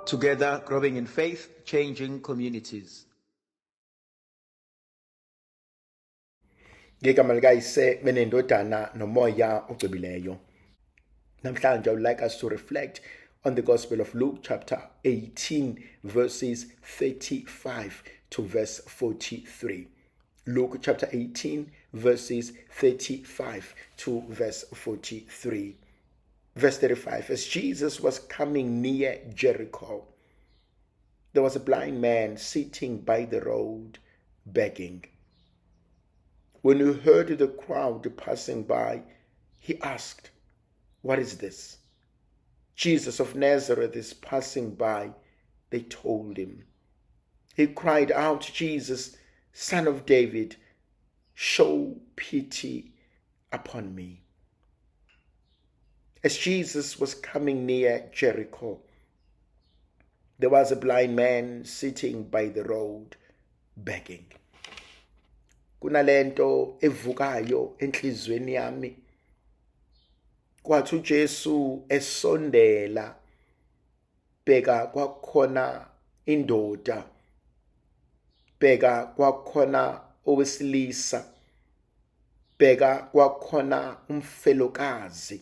Together, growing in faith, changing communities. Ngegama likayise benendodana nomoya ogcibileyo. Namhlanje I would like us to reflect on the Gospel of Luke chapter 18 verses 35 to verse 43. Luke chapter 18 verses 35 to verse 43. Verse 35, as Jesus was coming near Jericho, there was a blind man sitting by the road begging. When he heard the crowd passing by, he asked, "What is this?" "Jesus of Nazareth is passing by," they told him. He cried out, "Jesus, Son of David, show pity upon me." As Jesus was coming near Jericho, there was a blind man sitting by the road begging. Kunalento evukayo enhlizweni yami. Kwathi uJesu esondela, bheka kwakhona indoda, bheka kwakhona owesilisa, bheka kwakhona umfelokazi,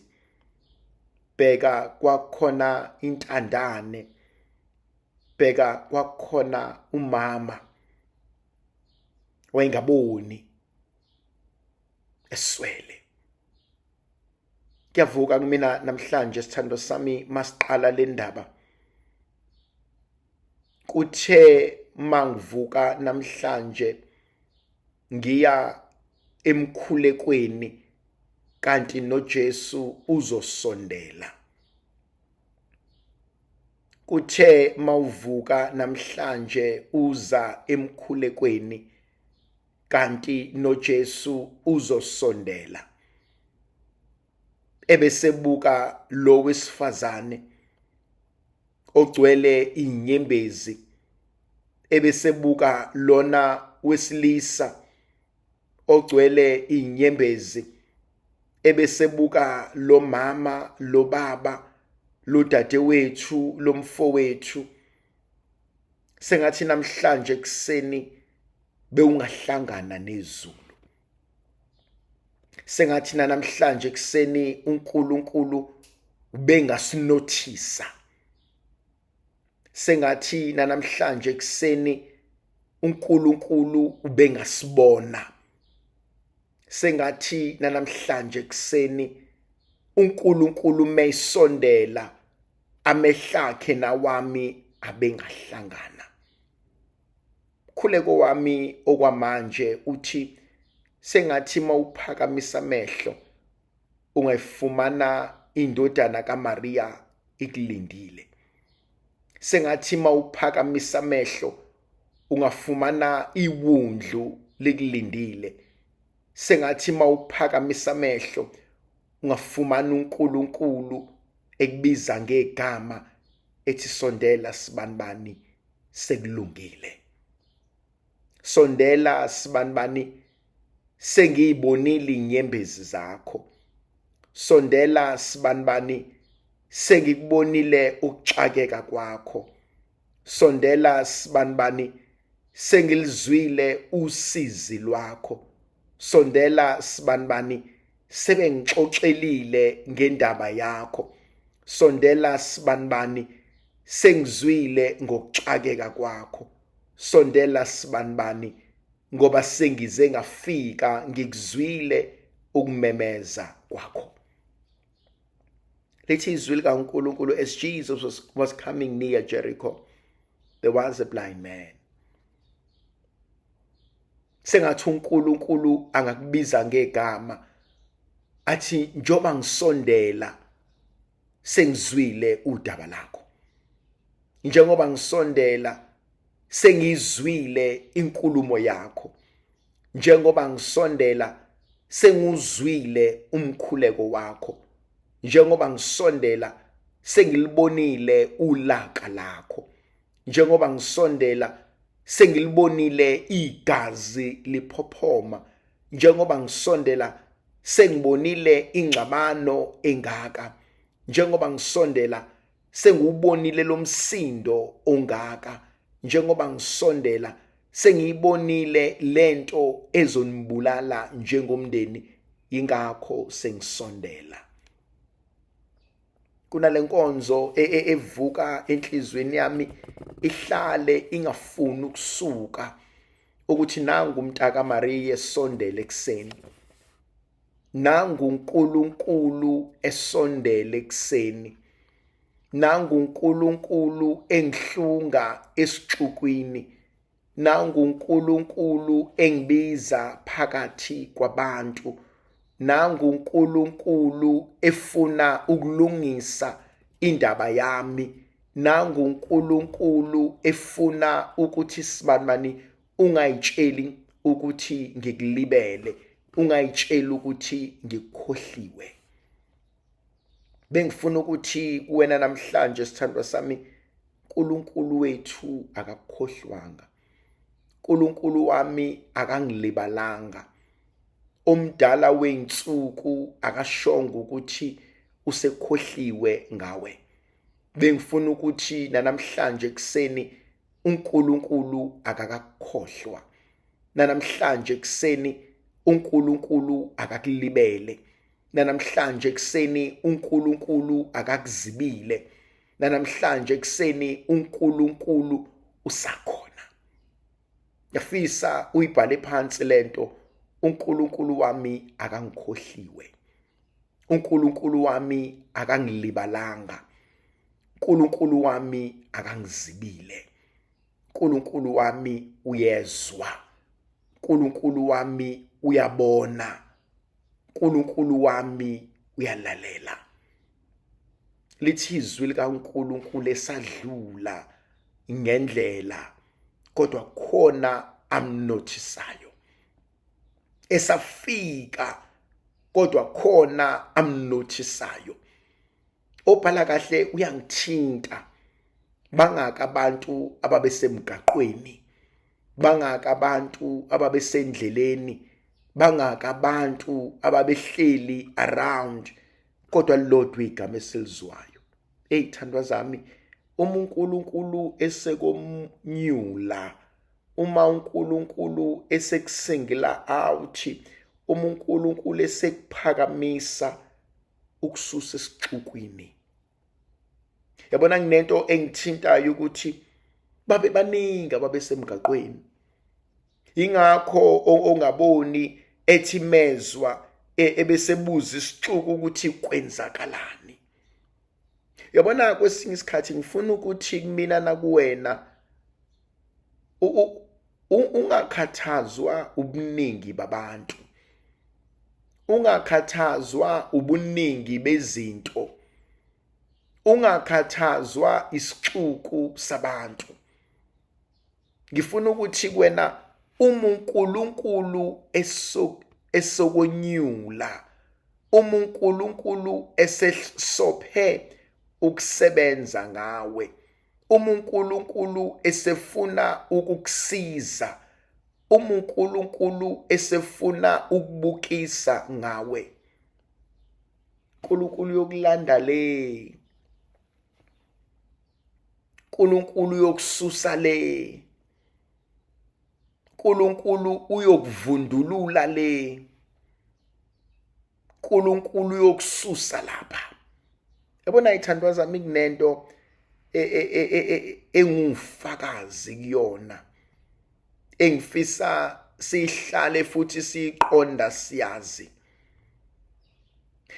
bheka kwakhona intandane, bheka kwakhona umama. Wayengaboni, eswele. Kuyavuka kumina namhlanje sithando sami masiqala le ndaba. Kuthe mangivuka namhlanje ngiya emkhulekweni kanti noJesu uzosondela. Kuthe mawuvuka namhlanje uza emkhulekweni kanti noJesu uzosondela. Ebesebuka lo wesifazane ogcwele inyembezi, ebesebuka lona wesilisa ogcwele inyembezi, ebesebuka lo mama, lo baba, lo dadewethu, lo mfowethu. Sengathi namhlanje kuseni bewungahlangana nezulu. Sengathi namhlanje kuseni uNkulunkulu bengasinothisa. Sengathi namhlanje kuseni uNkulunkulu ubengasibona. Sengathi namhlanje kuseni uNkulunkulu mayisondela amehlakhe nawami abengahlangana. Khuleko wami okwamanje uthi sengathi mawuphakamisa amehlo ungayifumana indodana kaMaria ikulindile. Sengathi mawuphakamisa amehlo ungafumana iwundlu likulindile. Sengathi mawuphakamisa amehlo ungafumana uNkulunkulu ekubiza ngegama ethi sondela sibanibani sekulungile. Sondela sibanibani sengiyibonile inyembezi zakho. Sondela sibanibani sengikubonile ukuxakeka kwakho. Sondela sibanibani sengilizwile usizi lwakho. Sondela sibanibani sebengixoxelile ngendaba yakho. Sondela sibanibani sengizwile ngokuxakeka kwakho. Sondela sibanibani ngoba sengize ngafika ngikuzwile ukumemeza kwakho. Lithi izwi likaNkulunkulu, as Jesus was coming near Jericho, there was a blind man. Sengathi uNkulunkulu angakubiza ngegama athi njoba ngisondela sengizwile udaba lakho. Njengoba ngisondela sengizwile inkulumo yakho. Njengoba ngisondela senguzwile umkhuleko wakho. Njengoba ngisondela sengilibonile ulaka lakho. Njengoba ngisondela sengilibonile igazi liphophoma. Njengoba ngisondela sengibonile ingxabano engaka. Njengoba ngisondela Sengiwubonile lo msindo ongaka njengoba ngisondela, sengiyibonile lento ezonibulala njengomndeni, ingakho sengisondela. Kunale nkonzo evuka enhlizweni yami ihlale ingafuni ukusuka ukuthi nangu umntaka Maria esondele ekseni, nangu uNkulunkulu esondele ekseni, nangu uNkulunkulu engihlunga esixukwini, nangu uNkulunkulu engibiza phakathi kwabantu, nangu uNkulunkulu efuna ukulungisa indaba yami, nangu uNkulunkulu efuna ukuthi sibanibani ungayitsheli ukuthi ngikulibele, ungayitsheli ukuthi ngikhohliwe. Bengifuna ukuthi wena namhlanje sithandwa sami, uNkulunkulu wethu akakhohlwanga, uNkulunkulu wami akangilibalanga, omdala weinsuku akashonga ukuthi usekhohliwe ngawe. Bengifuna ukuthi namhlanje ekseni uNkulunkulu akakakhohlwa, namhlanje ekseni uNkulunkulu akakulibele, namhlanje ekseni uNkulunkulu akakuzibile, namhlanje ekseni uNkulunkulu usakhona. Yafisa uyibhale phansi lento, uNkulunkulu wami akangikhohliwe, uNkulunkulu wami akangilibalanga, uNkulunkulu wami akangizibile, uNkulunkulu wami uyezwa, uNkulunkulu wami uyabona, uNkulunkulu wami uyalalela. Lithi izwi likaNkulunkulu esadlula ngendlela, kodwa khona amnothisayo, esafika kodwa khona amnothisayo. Obhala kahle uyangithinta, bangaka abantu ababesemgaqweni, bangaka abantu ababesendleleni, bangaka abantu ababehleli around, kodwa lodwa igama esilizwayo. Thandwa zami, uma uNkulunkulu esekomnyula, uma uNkulunkulu esekusingila out, uma uNkulunkulu esekuphakamisa ukususa esixukwini. Yabona nginento engithintayo ukuthi babe baningi ababesemgaqweni, ingakho ongaboni ethi mezwa ebesebuza isixuku ukuthi kwenzakalani. Yabona kwesinye isikhathi ngifuna ukuthi kumina nakuwena ungakhathazwa ubuningi babantu, ungakhathazwa ubuningi bezinto, ungakhathazwa isixuku sabantu. Ngifuna ukuthi kuwena uNkulunkulu esokonyula, uNkulunkulu esesophe ukusebenza ngawe, uNkulunkulu esefuna ukukusiza, uNkulunkulu esefuna ukubukisa ngawe. uNkulunkulu yokulanda le, uNkulunkulu yokususa le, uNkulunkulu uyokuvundulula le, uNkulunkulu yokususa lapha. Yabona ithandwa zami, kunento engufakazi kuyona, engifisa sihlale futhi siqonda siyazi.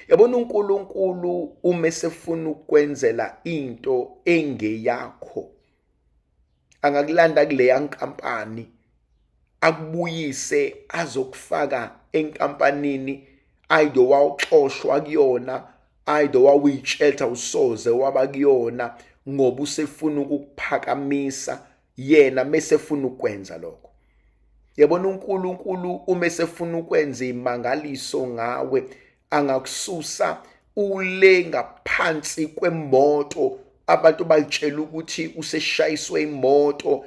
Yabona uNkulunkulu uma esefuna ukwenzela into engeyakho, angakulanda kuleya nkampani, akubuyise azokufaka enkampanini ayide wawuxoshwa kuyona, ayide wawuyitshelta usoze waba kuyona, ngoba usefuna ukukuphakamisa yena mesefuna ukwenza lokho. Yabona uNkulunkulu uma esefuna ukwenza imangaliso ngawe, angakususa ule ngaphansi kwemoto, abantu bayitshela ukuthi useshayiswe imoto,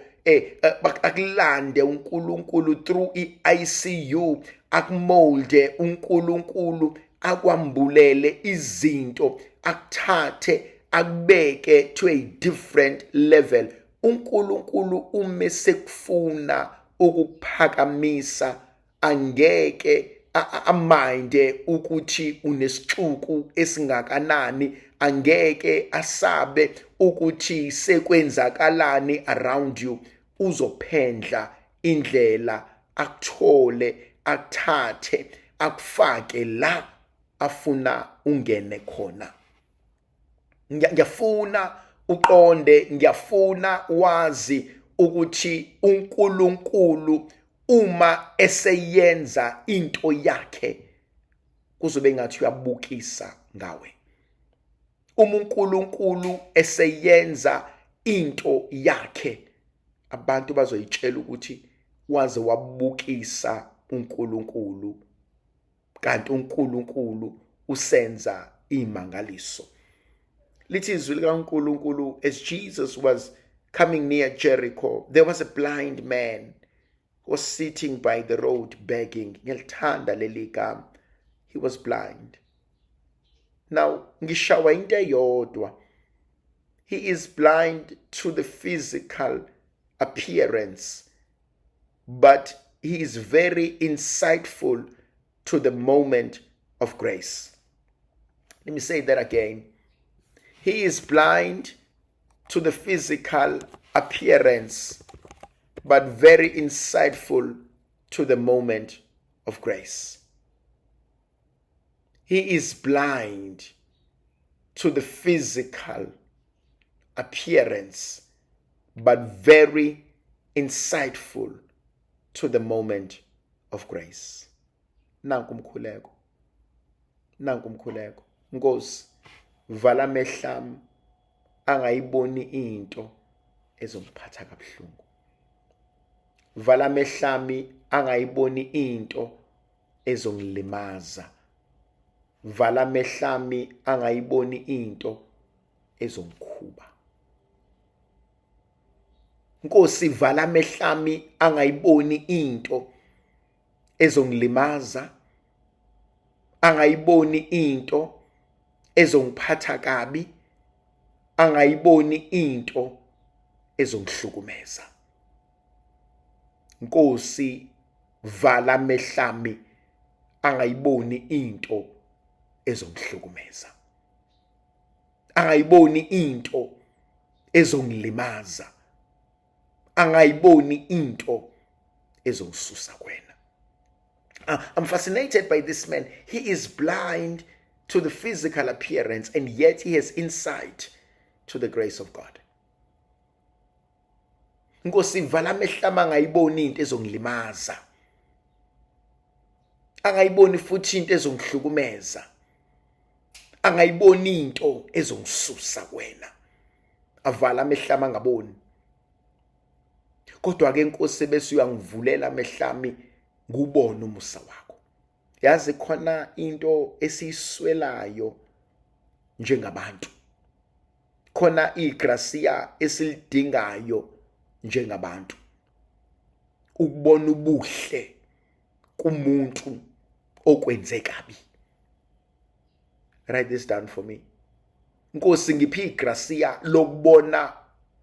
akulande uNkulunkulu through iICU, akumolde uNkulunkulu, akwambulele izinto, akuthathe akubeke to a different level. uNkulunkulu uma sekufuna ukuphakamisa angeke aminde ukuthi unesixuku esingakanani, angeke asabe ukuthi sekwenzakalani around you. Uzophendla indlela akuthole, akuthathe, akufake la afuna ungene khona. Ngiyafuna uqonde, ngiyafuna wazi ukuthi uNkulunkulu uma eseyenza into yakhe kuzobe ngathi uyabukisa ngawe. Uma uNkulunkulu eseyenza into yakhe abantu bazoyitshela ukuthi waze wabukisa uNkulunkulu, kanti uNkulunkulu usenza imangaliso. Lithi izwi likaNkulunkulu, as Jesus was coming near Jericho, there was a blind man who was sitting by the road begging. Ngiyalithanda leli gama. He was blind. Now, ngishawa into eyodwa. He is blind to the physical appearance, but he is very insightful to the moment of grace. Let me say that again. He is blind to the physical appearance, but very insightful to the moment of grace. He is blind to the physical appearance, but very insightful to the moment of grace. Nanku umkhuleko. Nkosi, vala amehlami angayiboni into ezongiphatha kabuhlungu. Vala amehlami angayiboni into ezongilimaza. Vala amehlami angayiboni into ezongikhuba. Nkosi, vala amehlami angayiboni into ezongilimaza, angayiboni into ezongiphatha kabi, angayiboni into ezongihlukumeza. Nkosi, vala amehlami angayiboni into ezongihlukumeza, angayiboni into ezongilimaza, angayiboni into ezongisusa kwena. I'm fascinated by this man. He is blind to the physical appearance, and yet he has insight to the grace of God. Nkosi, vala amehlami angayiboni into ezongilimaza, angayiboni futhi into ezongihlukumeza, angayiboni into ezongisusa kwena. Avala amehlami angaboni. Kodwa ke Nkosi, bese uyangivulela amehlami ngubone umusa wakho. Yazi khona into esiyiswelayo njengabantu. Khona igracia esilidingayo njengabantu. Ukubona ubuhle kumuntu okwenze kabi. Write this down for me. Nkosi, ngiphi igracia lokubona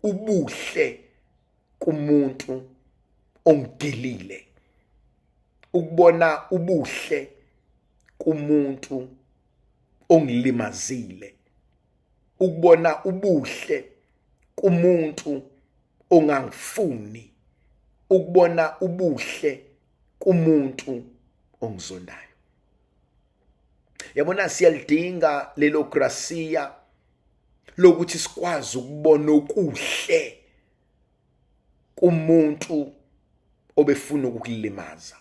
ubuhle kumuntu ongidilile. Ukubona ubuhle kumuntu ongilimazile. Ukubona ubuhle kumuntu ongangifuni. Ukubona ubuhle kumuntu ongizondayo. Yabona, siyalidinga lelo gracia lokuthi sikwazi ukubona okuhle kumuntu obefuna ukukulimaza.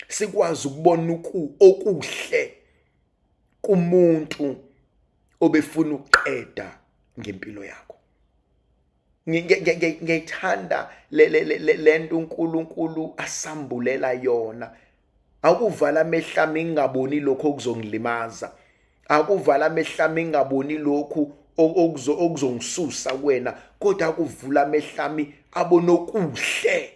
Sikwazi ukubona okuhle kumuntu obefuna ukuqeda ngempilo yakho. Ngiyithanda lento uNkulunkulu asambulela yona. Akuvala amehlami ngingaboni lokho okuzongilimaza. Akuvala amehlami ngingaboni lokho okuzongisusa kuwena, kodwa akuvula amehlami abone okuhle.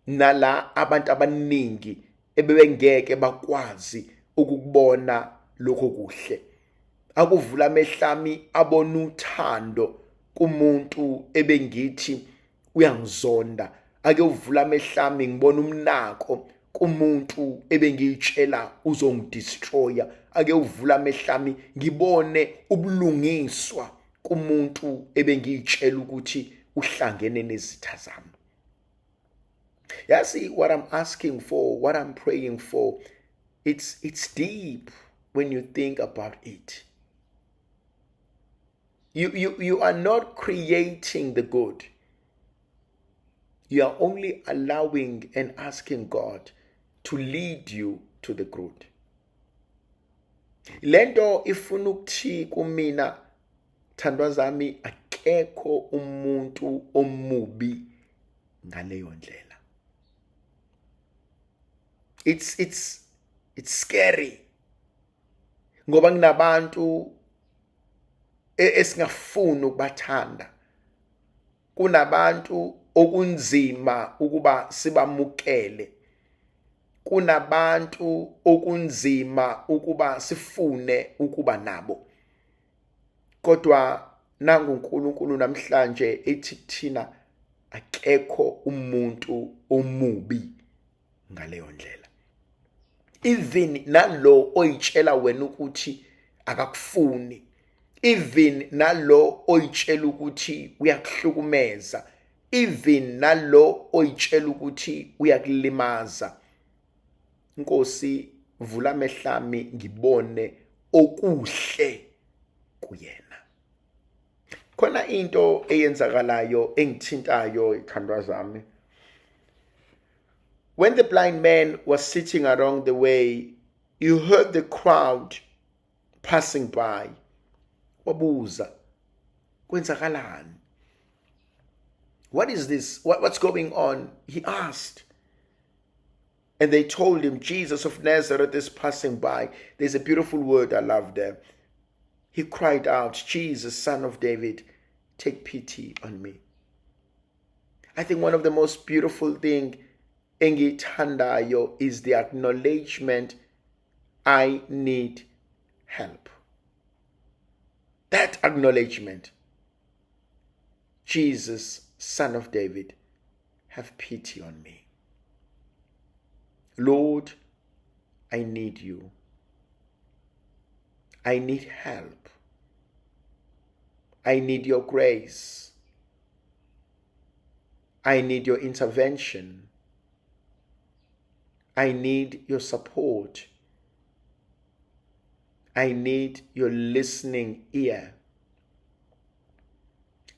Nala abantu abaningi ebebengeke bakwazi ukubona lokho kuhle. akuvula amehlami abona uthando kumuntu ebengithi uyangizonda. Ake uvula amehlami ngibona umnako kumuntu ebengiyitshela uzongidestroya. Ake uvula amehlami ngibone ubulungiswa kumuntu ebengiyitshela ukuthi uhlangene nezitha zami. See what I'm asking for, what I'm praying for, it's deep when you think about it. You are not creating the good. You are only allowing and asking God to lead you to the good. Lento ifuna ukuthi kumina thandwa zami akekho umuntu omubi ngaleyo ndlela. It's scary. Ngoba nginabantu esingafuni ukubathanda. Kunabantu okunzima ukuba sibamukele. Kunabantu okunzima ukuba sifune ukuba nabo. Kodwa nangu uNkulunkulu namhlanje ethi thina akekho umuntu omubi ngaleyo ndlela. Even nalo oyitshela wena ukuthi akakufuni, even nalo oyitshela ukuthi uyakuhlukumeza, even nalo oyitshela ukuthi uyakulimaza, Nkosi vula amehlami ngibone okuhle kuyena. Khona into eyenzakalayo engithintayo ithandwa zami. When the blind man was sitting along the way, you heard the crowd passing by. Wabuza, kwenzakalani? What is this? What's going on? He asked. And they told him, Jesus of Nazareth is passing by. There's a beautiful word I love there. He cried out, Jesus, Son of David, take pity on me. I think one of the most beautiful things engithandayo is the acknowledgement, I need help. That acknowledgement, Jesus, Son of David, have pity on me. Lord, I need you. I need help. I need your grace. I need your intervention. I need your support. I need your listening ear.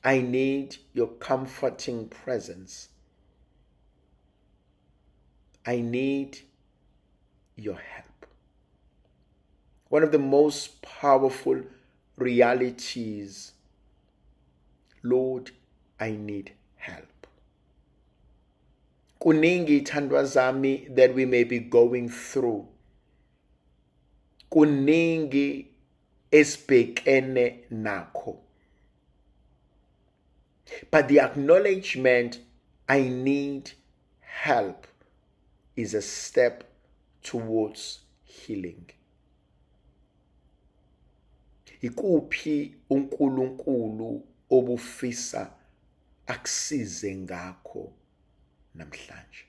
I need your comforting presence. I need your help. One of the most powerful realities, Lord, I need help. Kuningi thandwa zami that we may be going through. Kuningi esibhekene nakho. But the acknowledgement, I need help, is a step towards healing. Ikuphi uNkulunkulu obufisa akusize ngakho namhlanje?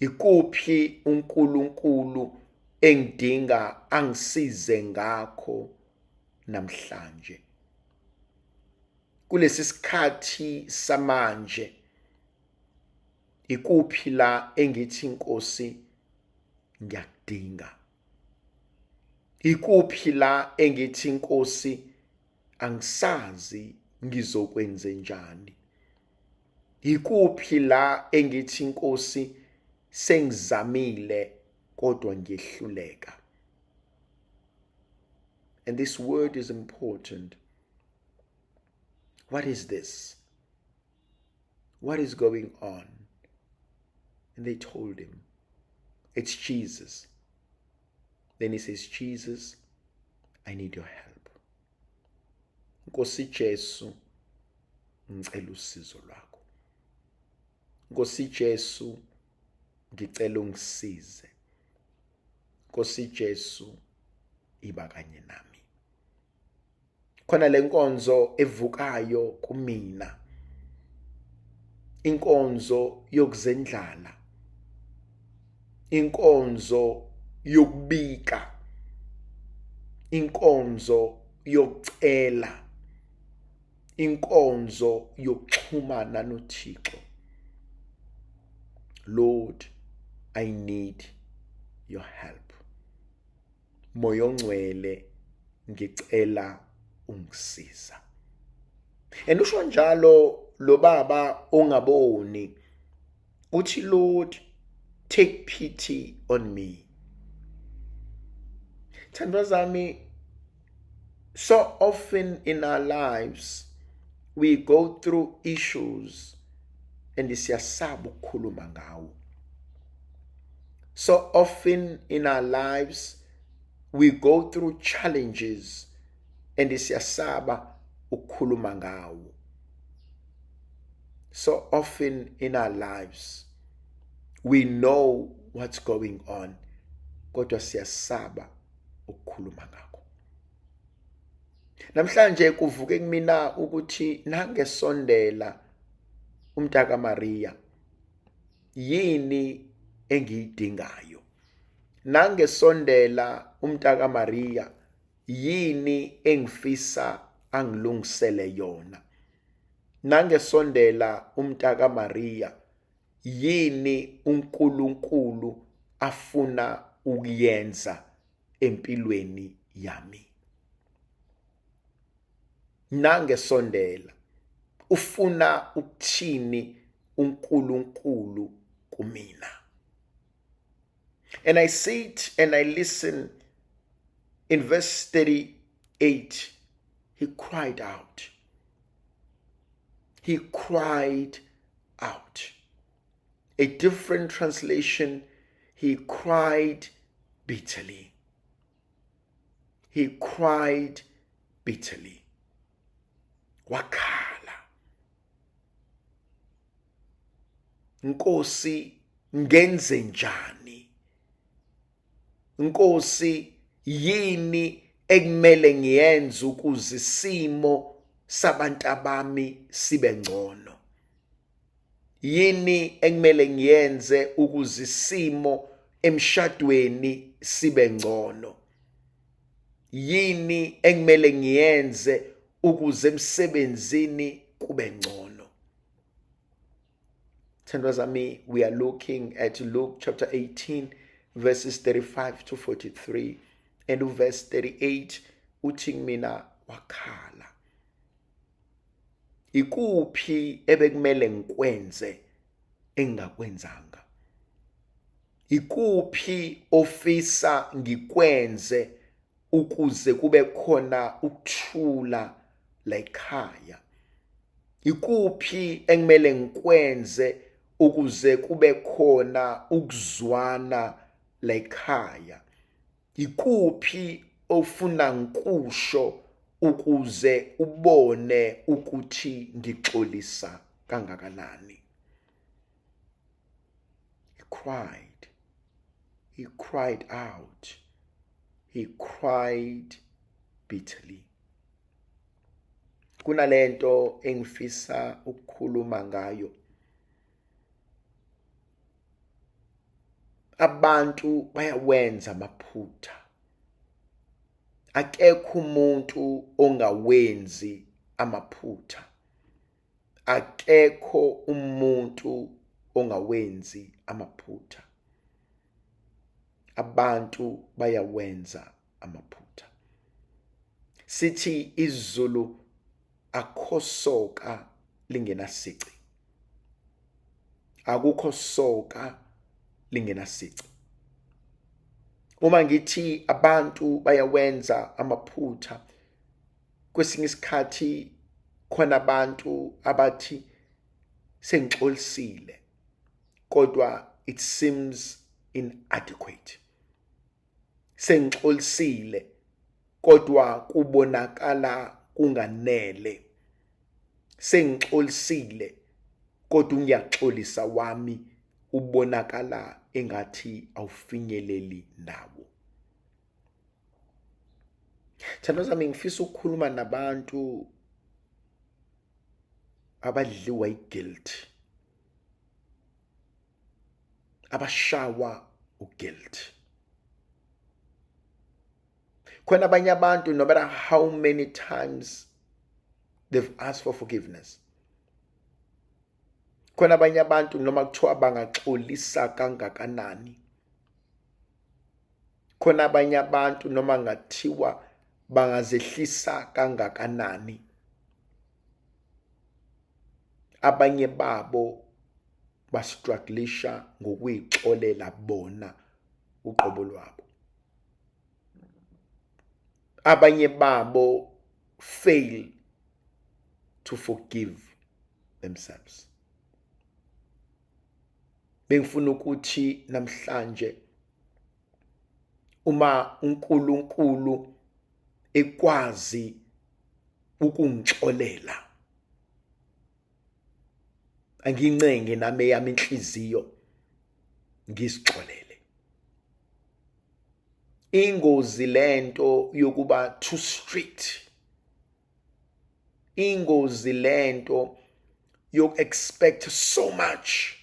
Ikuphi uNkulunkulu engidinga angisize ngakho namhlanje? Kulesi sikhathi samanje, ikuphi la engithi Nkosi ngiyakudinga? Ikuphi la engithi Nkosi angisazi ngizokwenze njani? Ikuphi la engithi Nkosi sengizamile kodwa ngiyehluleka? And this word is important. What is this? What is going on? And they told him, it's Jesus. Then he says, Jesus, I need your help. Nkosi Jesu, ngicela usizo lwakho. Nkosi Jesu, ngicela ungisize. Nkosi Jesu, iba kanye nami. Khona lenkonzo evukayo kumina, inkonzo yokuzendlala, inkonzo yokubika, inkonzo yokucela, inkonzo yokuxhumana noThixo. Lord, I need your help. Moya ongcwele ngicela ungisiza. Usho njalo lo baba ongaboni, uthi Lord, take pity on me. Thandwa zami, so often in our lives we go through issues and siyasaba ukukhuluma ngawo. So often in our lives we go through challenges and siyasaba ukukhuluma ngawo. So often in our lives we know what's going on, kodwa siyasaba ukukhuluma ngakho. Namhlanje kuvuke kumina ukuthi nangesondela umntaka Maria yini engiyidingayo. Nangesondela umntaka Maria yini engifisa angilungisele yona. Nangesondela umntaka Maria yini uNkulunkulu afuna ukuyenza empilweni yami. Nangesondela ufuna ukuthini uNkulunkulu kumina. And I sit and I listen. In verse 38, he cried out. He cried out. A different translation, he cried bitterly. He cried bitterly. Wakhala. Nkosi, ngenze njani? Nkosi, yini ekumele ngiyenze ukuze isimo sabantu abami sibe ngcono? Yini ekumele ngiyenze ukuze isimo emshadweni sibe ngcono? Yini ekumele ngiyenze ukuze emsebenzini kube ngcono? Thandwa zami, we are looking at Luke chapter 18 verses 35 to 43, and verse 38 uthi mina wakhala. Ikuphi ebekumele ngikwenze engakwenzanga? Ikuphi ofisa ngikwenze ukuze kube khona ukuthula la ekhaya? Ikuphi ekumele ngikwenze ukuze kube khona ukuzwana la ekhaya? Ikuphi ofuna ngikusho ukuze ubone ukuthi ngixolisa kangakanani? He cried out. He cried bitterly. Kunalento engifisa ukukhuluma ngayo. Abantu bayawenza amaphutha. Akekho umuntu ongawenzi amaphutha. Akekho umuntu ongawenzi amaphutha. Abantu bayawenza amaphutha. Sithi izulu akho soka lingenasici. Akukho soka lingenasici. Uma ngithi abantu bayawenza amaphutha, kwesinye isikhathi khona abantu abathi sengixolisile, kodwa it seems inadequate. Sengixolisile kodwa kubonakala kunganele. Sengixolisile kodwa ungiyaxolisa wami ubonakala engathi awufinyeleli ndawo. Thando sami, ngifisa ukukhuluma nabantu abadliwa i-guilt, abashawa u-guilt. Khona abanye abantu, no matter how many times they've asked for forgiveness, khona abanye abantu noma kuthiwa bangaxolisa kangakanani, khona abanye abantu noma ngathiwa bangazehlisa kangakanani, abanye babo bastrugglisha ngokuyixolela bona uqobo lwabo. Abanye babo fail to forgive themselves. Bengifuna ukuthi namhlanje uma uNkulunkulu ekwazi ukungixolela, angincenge nami eyami inhliziyo ngisixolele. Ingozi lento yokuba too strict, ingozi lento you expect so much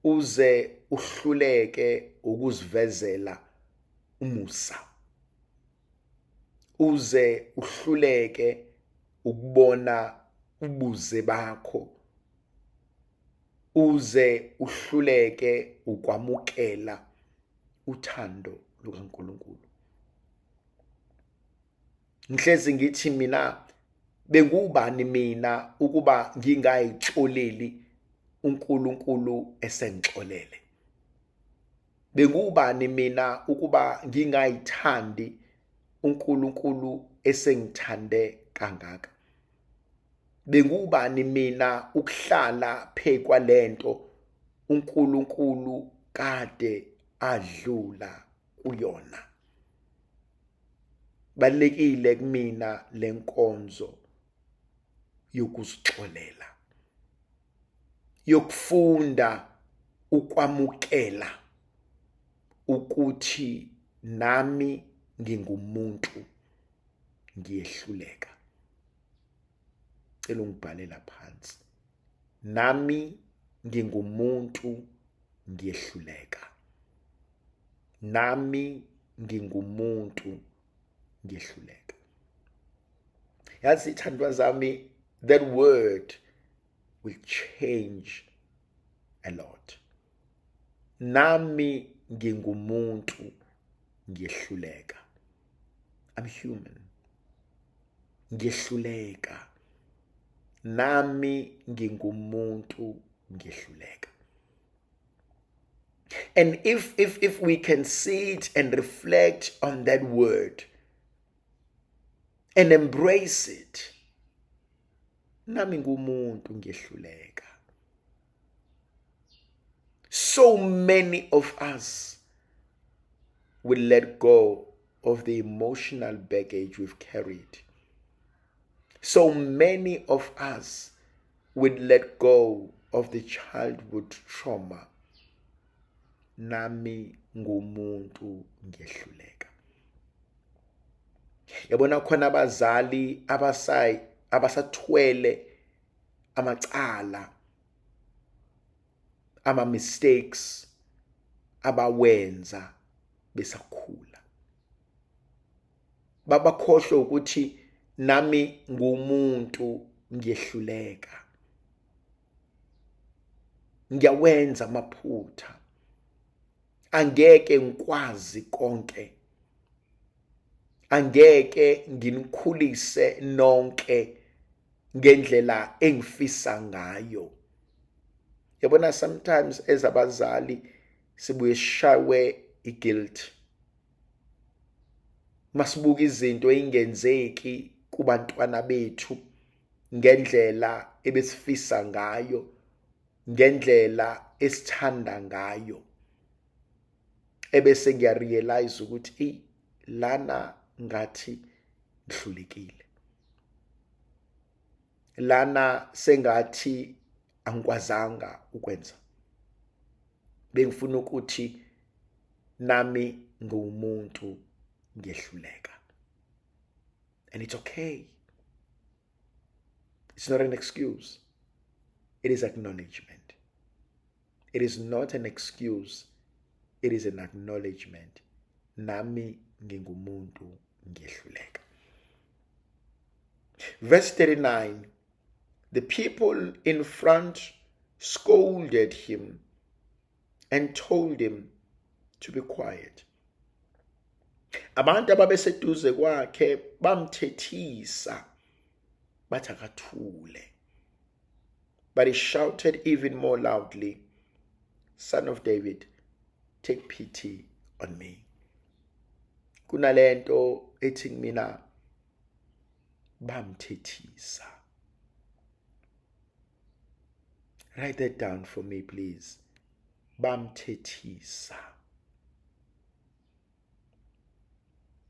uze uhluleke ukuzivezela umusa, uze uhluleke ukubona ubuze bakho, uze uhluleke ukwamukela uthando lukaNkulunkulu. Ngihlezi ngithi mina bengubani mina ukuba ngingayixoleli uNkulunkulu esengixolele? Bengubani mina ukuba ngingayithandi uNkulunkulu esengithande kangaka? Bengubani mina ukuhlala phekwa lento uNkulunkulu kade adlula kuyona? Balekile kumina lenkonzo yokuzixolela, yokufunda ukwamukela ukuthi nami ngingumuntu ngiyehluleka. Cela ungibhalela phansi. Nami ngingumuntu ngiyehluleka. Nami ngingumuntu ngiyehluleka. Yazi thandwa zami, that word will change a lot. Nami ngingumuntu ngiyehluleka. I'm human. Ngiyehluleka. Nami ngingumuntu ngiyehluleka. And if we can sit and reflect on that word and embrace it, nami ngumuntu ngiyehluleka. So many of us will let go of the emotional baggage we've carried. So many of us will let go of the childhood trauma. Nami ngumuntu ngiyehluleka. Yabona khona abazali abasathwele amacala, ama mistakes abawenza besakhula. Babakhohlwe ukuthi nami ngumuntu ngiyehluleka. Ngiyawenza amaphutha. Angeke ngikwazi konke. Angeke nginikhulise nonke ngendlela engifisa ngayo. Yabona, sometimes as abazali sibuye sishawe i-guilt. Masibuka izinto engenzeki kubantwana bethu ngendlela ebesifisa ngayo, ngendlela esithanda ngayo. Ebese ngiyarealize ukuthi lana ngathi ngihlulekile. Lana sengathi angikwazanga ukwenza. Bengifuna ukuthi nami ngumuntu ngiyehluleka. And it's okay. It's not an excuse. It is acknowledgement. It is not an excuse. It is an acknowledgement. Nami ngingumuntu ngiyehluleka. Verse 39. The people in front scolded him and told him to be quiet. Abantu ababeseduze kwakhe bamthethisa bathi akathule. But he shouted even more loudly, Son of David, take pity on me. Kunalento ethi mina bamthethisa. Write that down for me, please. Bamthethisa.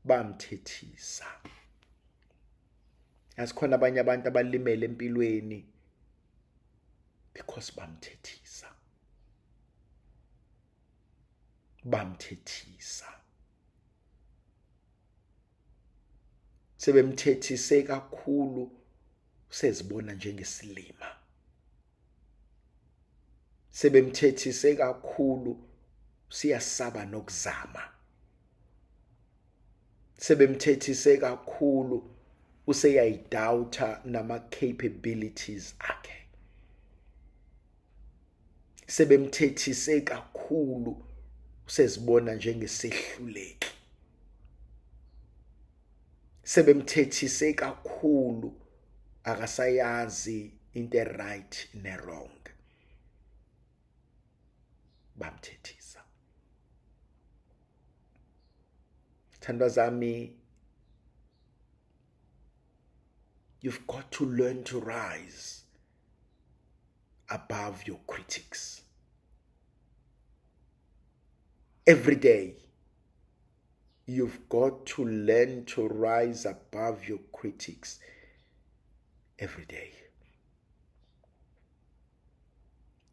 Bamthethisa. Asikhona abanye abantu abalimele empilweni because bamthethisa. Bamthethisa. Sebemthethise kakhulu sezibona njengesilima. Sebemthethise kakhulu siyasaba nokuzama. Sebemthethise kakhulu useyayidoubt nama capabilities akhe. Sebemthethise kakhulu sezibona njengesehluleki. Sebemthethise kakhulu akasayazi into right ne wrong. Bamthethisa. Thandwa zami, you've got to learn to rise above your critics. Every day, you've got to learn to rise above your critics. Every day.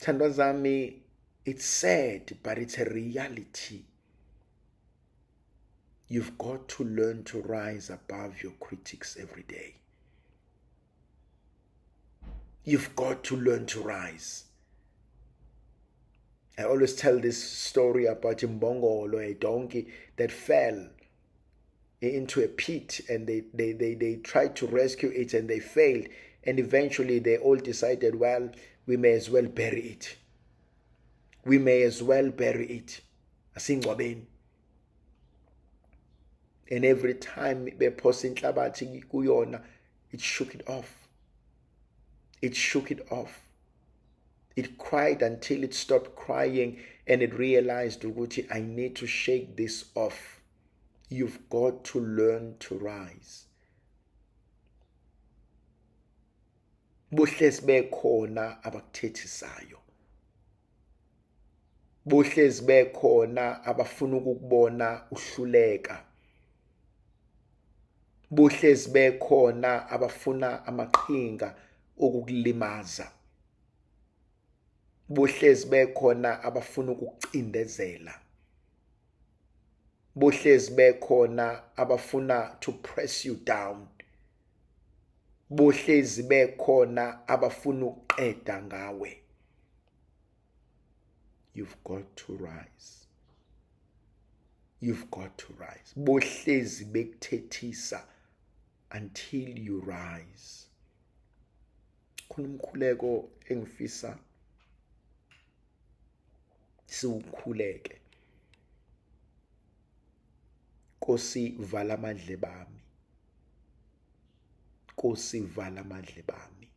Thandwa zami, it's sad, but it's a reality. You've got to learn to rise above your critics every day. You've got to learn to rise. I always tell this story about Mbongolo, a donkey that fell into a pit, and they tried to rescue it and they failed. And eventually they all decided, well, we may as well bury it. We may as well bury it. Asingcwabeni. And every time bephosa inhlabathi kuyona, it shook it off. It shook it off. It cried until it stopped crying and it realized, ukuthi, I need to shake this off. You've got to learn to rise. Buhlezi bekhona abakuthethisayo. Buhlezi bekhona abafuna ukukubona uhluleka. Buhlezi bekhona abafuna amaqhinga okukulimaza. Buhlezi bekhona abafuna ukukucindezela. Buhlezi bekhona abafuna to press you down. Buhlezi bekhona abafuna ukuqeda ngawe. You've got to rise. You've got to rise. Buhlezi bekuthethisa until you rise. Khuleko engifisa siukhuleke. Nkosi vala amandle bami. Nkosi vala amandle bami.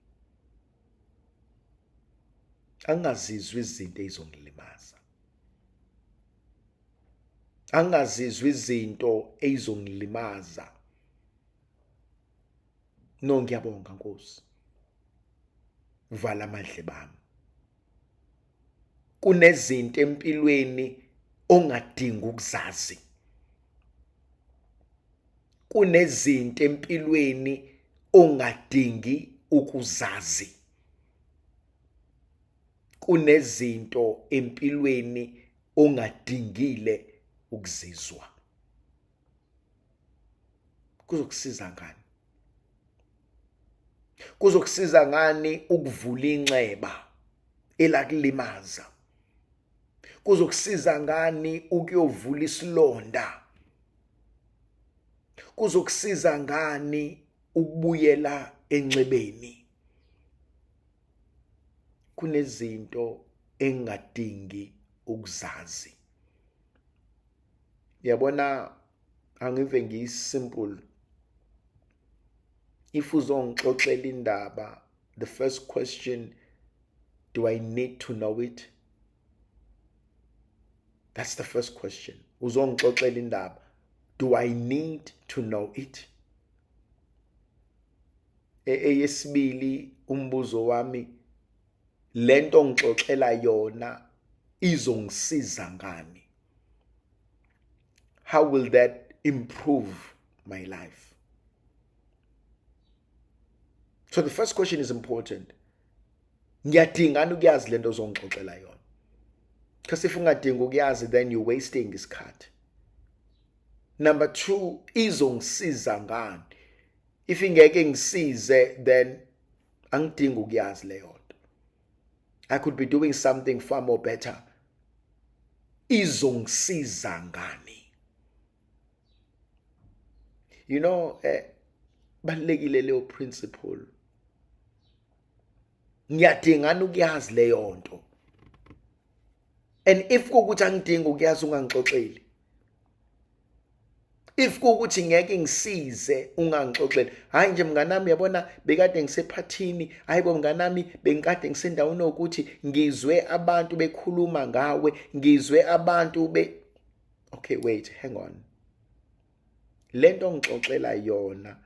Angazizwa izinto ezongilimaza. Angazizwa izinto ezongilimaza. No, ngiyabonga Nkosi. Vala amandle bami. Kunezinto empilweni ongadinga ukuzazi. Kunezinto empilweni ongadingi ukuzazi. Kunezinto empilweni ongadingile ukuzizwa. kuzokusiza ngani? Kuzokusiza ngani ukuvula inxeba elakulimaza? Kuzokusiza ngani ukuyovula isilonda? Kuzokusiza ngani ukubuyela enxebeni? Kunezinto engadingi ukuzazi. Yabona, angive ngiyisimple. If uzongixoxela indaba, the first question, do I need to know it? That's the first question. Uzongixoxela indaba, do I need to know it? Eyesibili, umbuzo wami, lento ngixoxela yona izongisiza ngani? How will that improve my life? So the first question is important. Ngiyadingani ukuyazi lento ozongixoxela yona? Because if ungadingi ukuyazi, then you're wasting isikhathi. Number 2, izongisiza ngani? If ingeke ngisize, then angidingi ukuyazi leyo nto. I could be doing something far more better. Izongisiza ngani? You know, balekile leyo principle. Ngiyadingana ukuyazi leyo nto. And if kukuthi angidingi ukuyazi, ungangixoxeli. If kukuthi ngeke ngisize, ungangixoxeli. Hayi nje mnganami, yabona bekade ngisephathini, hayibo mnganami bengikade ngisendaweni ukuthi ngizwe abantu bekhuluma ngawe, ngizwe abantu Okay, wait, hang on. Lento ngixoxela yona,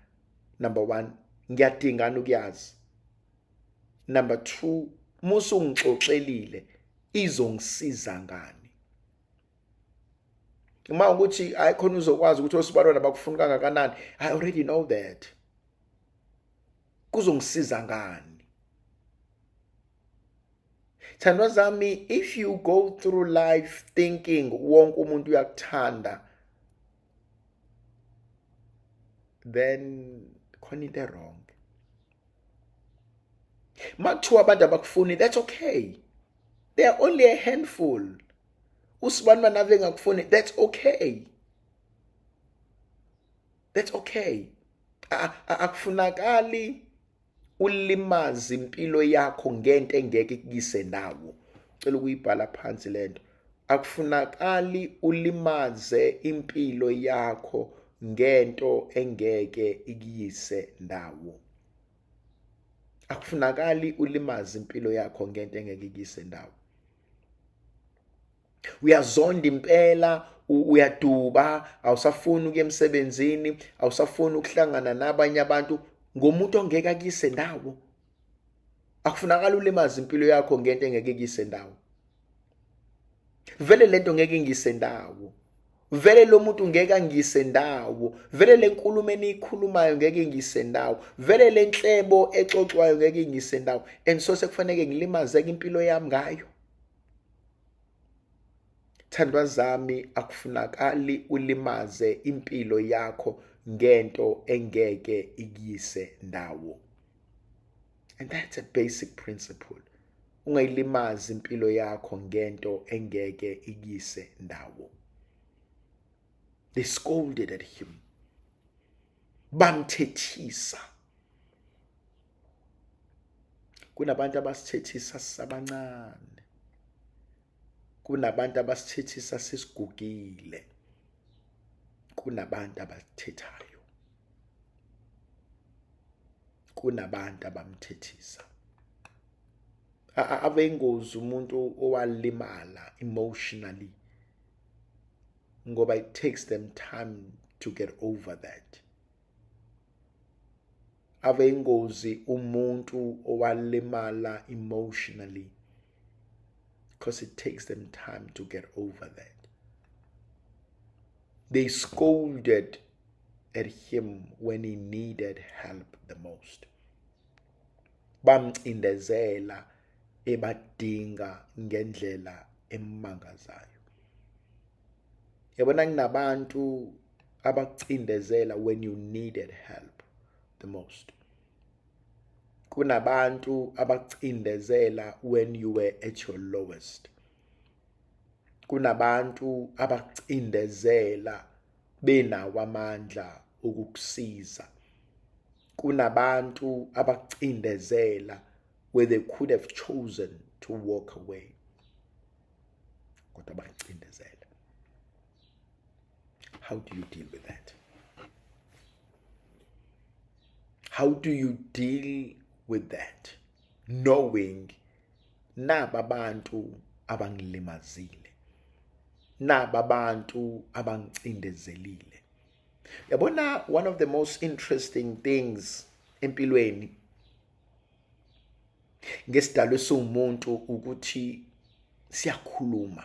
number 1, ngiyadingana ukuyazi. Number 2, musu ngixoxelile, izongisiza ngani? Uma ukuthi ayikhona uzokwazi ukuthi osibantwana bakufuna kangakanani, I already know that. Kuzongisiza ngani? Thandwa zami, if you go through life thinking wonke umuntu uyakuthanda, then khona into wrong. Makuthiwa abantu abakufuni, that's okay. They are only a handful. Usibani nave ngakufuni, that's okay. That's okay. Akufunakali ulimazi impilo yakho ngento engeke ikuyise ndawo. Cela ukuyibhala phansi lento. Akufunakali ulimaze impilo yakho ngento engeke ikuyise ndawo. Akufunakali ulimaze impilo yakho ngento engeke ikuyise ndawo. Uyazonda impela, uyaduba, awusafuni ukuya emsebenzini, awusafuni ukuhlangana nabanye abantu ngomuntu ongeke akuyise ndawo. Akufunakala ulimaze impilo yakho ngento engeke ikuyise ndawo. Vele lento ngeke ingiyise ndawo. Vele lo muntu ngeke angiyise ndawo. Vele le nkulumo enikhulumayo ngeke ingiyise ndawo. Vele le nhlebo exoxwayo ngeke ingiyise ndawo. And so sekufanele ngilimaze impilo yami ngayo. Thandwa zami, akufunakali ulimaze impilo yakho ngento engeke ikuyise ndawo. And that's a basic principle. Ungayilimazi impilo yakho ngento engeke ikuyise ndawo. They scolded at him. Bamthethisa. Kunabantu abasithethisa sabancane. Kunabantu abasithethisa sesigugile. Kunabantu abathethayo. Kunabantu abamthethisa. Abengozi umuntu owalimala emotionally, ngoba it takes them time to get over that. Abengozi umuntu owalimala emotionally, because it takes them time to get over that. They scolded at him when he needed help the most. Bamcindezela ebadinga ngendlela emangazayo. Yabona kunabantu abakucindezela when you needed help the most. Kunabantu abakucindezela when you were at your lowest. Kunabantu abakucindezela benawo amandla ukukusiza. Kunabantu abakucindezela where they could have chosen to walk away. Kodwa bakucindezela. How do you deal with that? How do you deal with that? Knowing naba bantu abangilimazile. Naba bantu abangicindezelile. Yabona, one of the most interesting things empilweni ngesidalwe somuntu ukuthi siyakhuluma.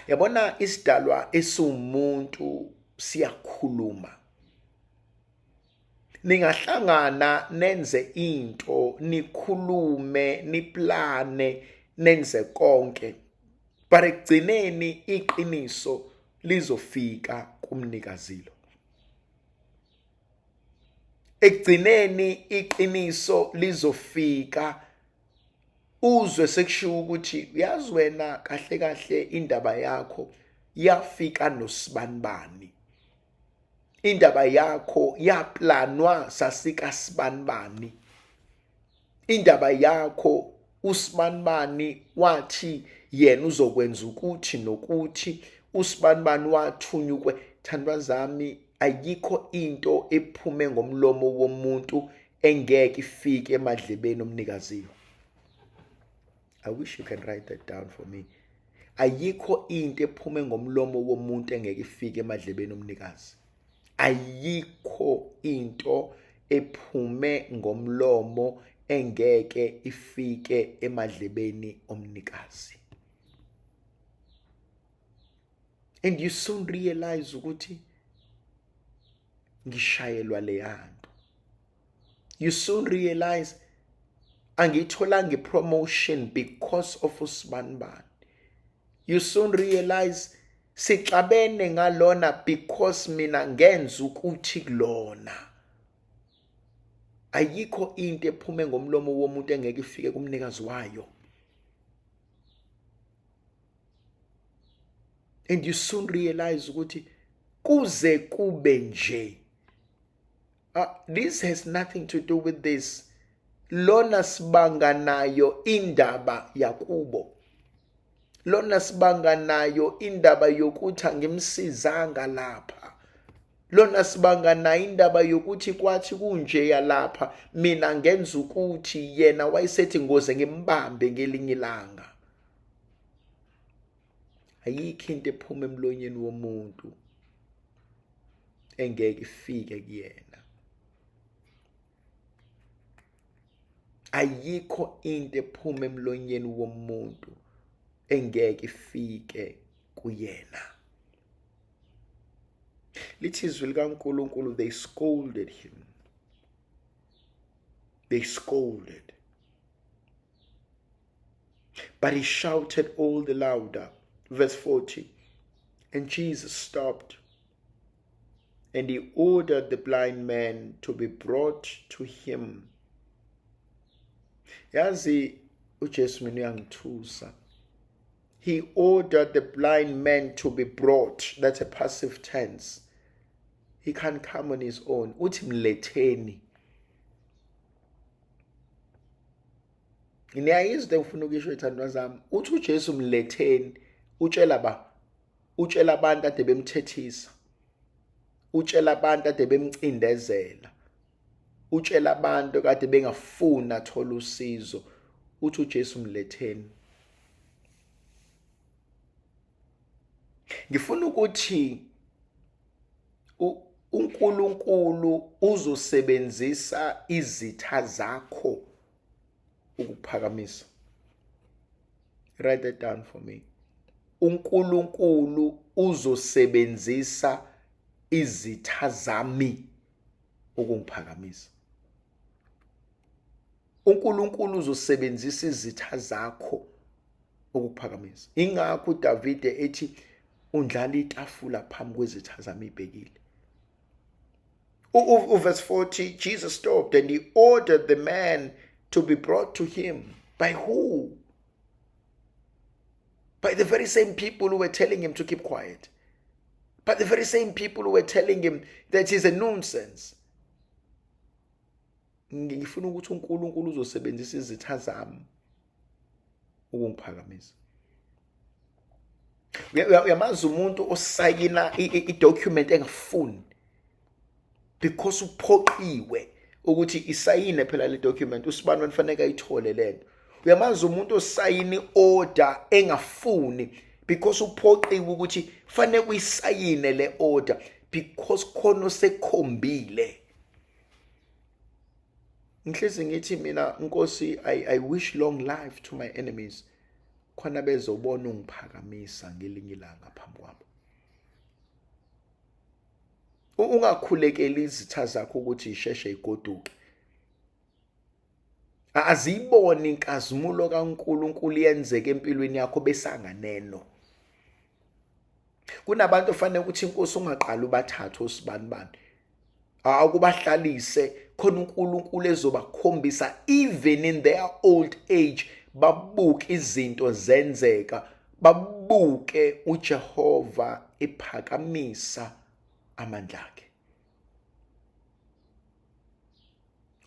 Yabona, isidalwa esumuntu siyakhuluma. Ningahlangana nenze into, nikhulume, niplane, nenze konke. But ekugcineni iqiniso lizofika kumnikazilo. Ekugcineni iqiniso lizofika uzwe sekushiwo ukuthi uyazi wena kahle kahle indaba yakho yafika nosibanibani. Indaba yakho yaplanwa sasika sibanibani. Indaba yakho usibanibani wathi yena uzokwenza ukuthi nokuthi, usibanibani wathunyukwe. Thandwa zami, ayikho into ephume ngomlomo womuntu engeke ifike emadlebeni omnikazio. I wish you can write that down for me. Ayikho into ephume ngomlomo womuntu engeke ifike emadlebeni omnikazi. Ayikho into ephume ngomlomo engeke ifike emadlebeni omnikazi. And you soon realize ukuthi ngishayelwa leyanto. You soon realize angitholanga promotion because of usibanibani. You soon realize sixabene ngalona because mina ngenza ukuthi kulona. Ayikho into ephume ngomlomo womuntu engeke ifike kumnikazi wayo. And you soon realize ukuthi kuze kube nje. This has nothing to do with this. Lona sibanga nayo indaba yakubo. Lona sibanga nayo indaba yokuthi angimsizanga lapha. Lona sibanga nayo indaba yokuthi kwathi kunje yalapha mina ngenza ukuthi yena wayesethi ngoze ngimbambe ngelinye ilanga. Ayikho into ephuma emlonyeni womuntu engeke ifike kuyena. Ayikho into ephuma emlonyeni womuntu engeke ifike kuyena. Lithi izwi likaNkulunkulu, they scolded him. They scolded. But he shouted all the louder. Verse 40. And Jesus stopped, and he ordered the blind man to be brought to him. Yazi uJesu mina uyangithusa. He ordered the blind man to be brought. That's a passive tense. He can't come on his own. Uthi mletheni. Ngiyayizwa ngifuna ukisho ithandwa zami. Uthi uJesu mletheni. Utshela abantu ade bemthethisa. Utshela abantu ade bemcindezela. Utshela abantu kade bengafuna thola usizo. Uthi uJesu mletheni. Ngifuna ukuthi uNkulunkulu uzosebenzisa izitha zakho ukuphakamisa. Write that down for me. uNkulunkulu uzosebenzisa izitha zami ukungiphakamisa. uNkulunkulu uzosebenzisa izitha zakho ukuphakamisa. Ingakho uDavide ethi undlala itafula phambi kwezitha zami ibhekile. Verse 40, Jesus stopped and he ordered the man to be brought to him. By who? By the very same people who were telling him to keep quiet. By the very same people who were telling him that he's a nonsense. Ngifuna ukuthi uNkulunkulu uzosebenzisa izitha zami ukungiphakamisa. Uyamazi umuntu osayina i-document engafuni because uphoqiwe ukuthi isayine phela le document, usibani wanifanele ayithole lento. Uyamazi umuntu osayina i-order engafuni because uphoqiwe ukuthi fanele uyisayine le order because khona osekhombile. Ngihlezi ngithi mina Nkosi, I wish long life to my enemies. Khona bezobona ungiphakamisa ngelinye ilanga phambi kwami. Ungakhulekeli izitha zakho ukuthi isheshe igoduke. Azibone inkazimulo kaNkulunkulu yenzeke empilweni yakho besanganeno. Kunabantu ofanele ukuthi inkosi ungaqala ubathathe osibani. Akubahlalise khona uNkulunkulu ezobakhombisa even in their old age, babuke izinto zenzeka, babuke uJehova ephakamisa amandla akhe.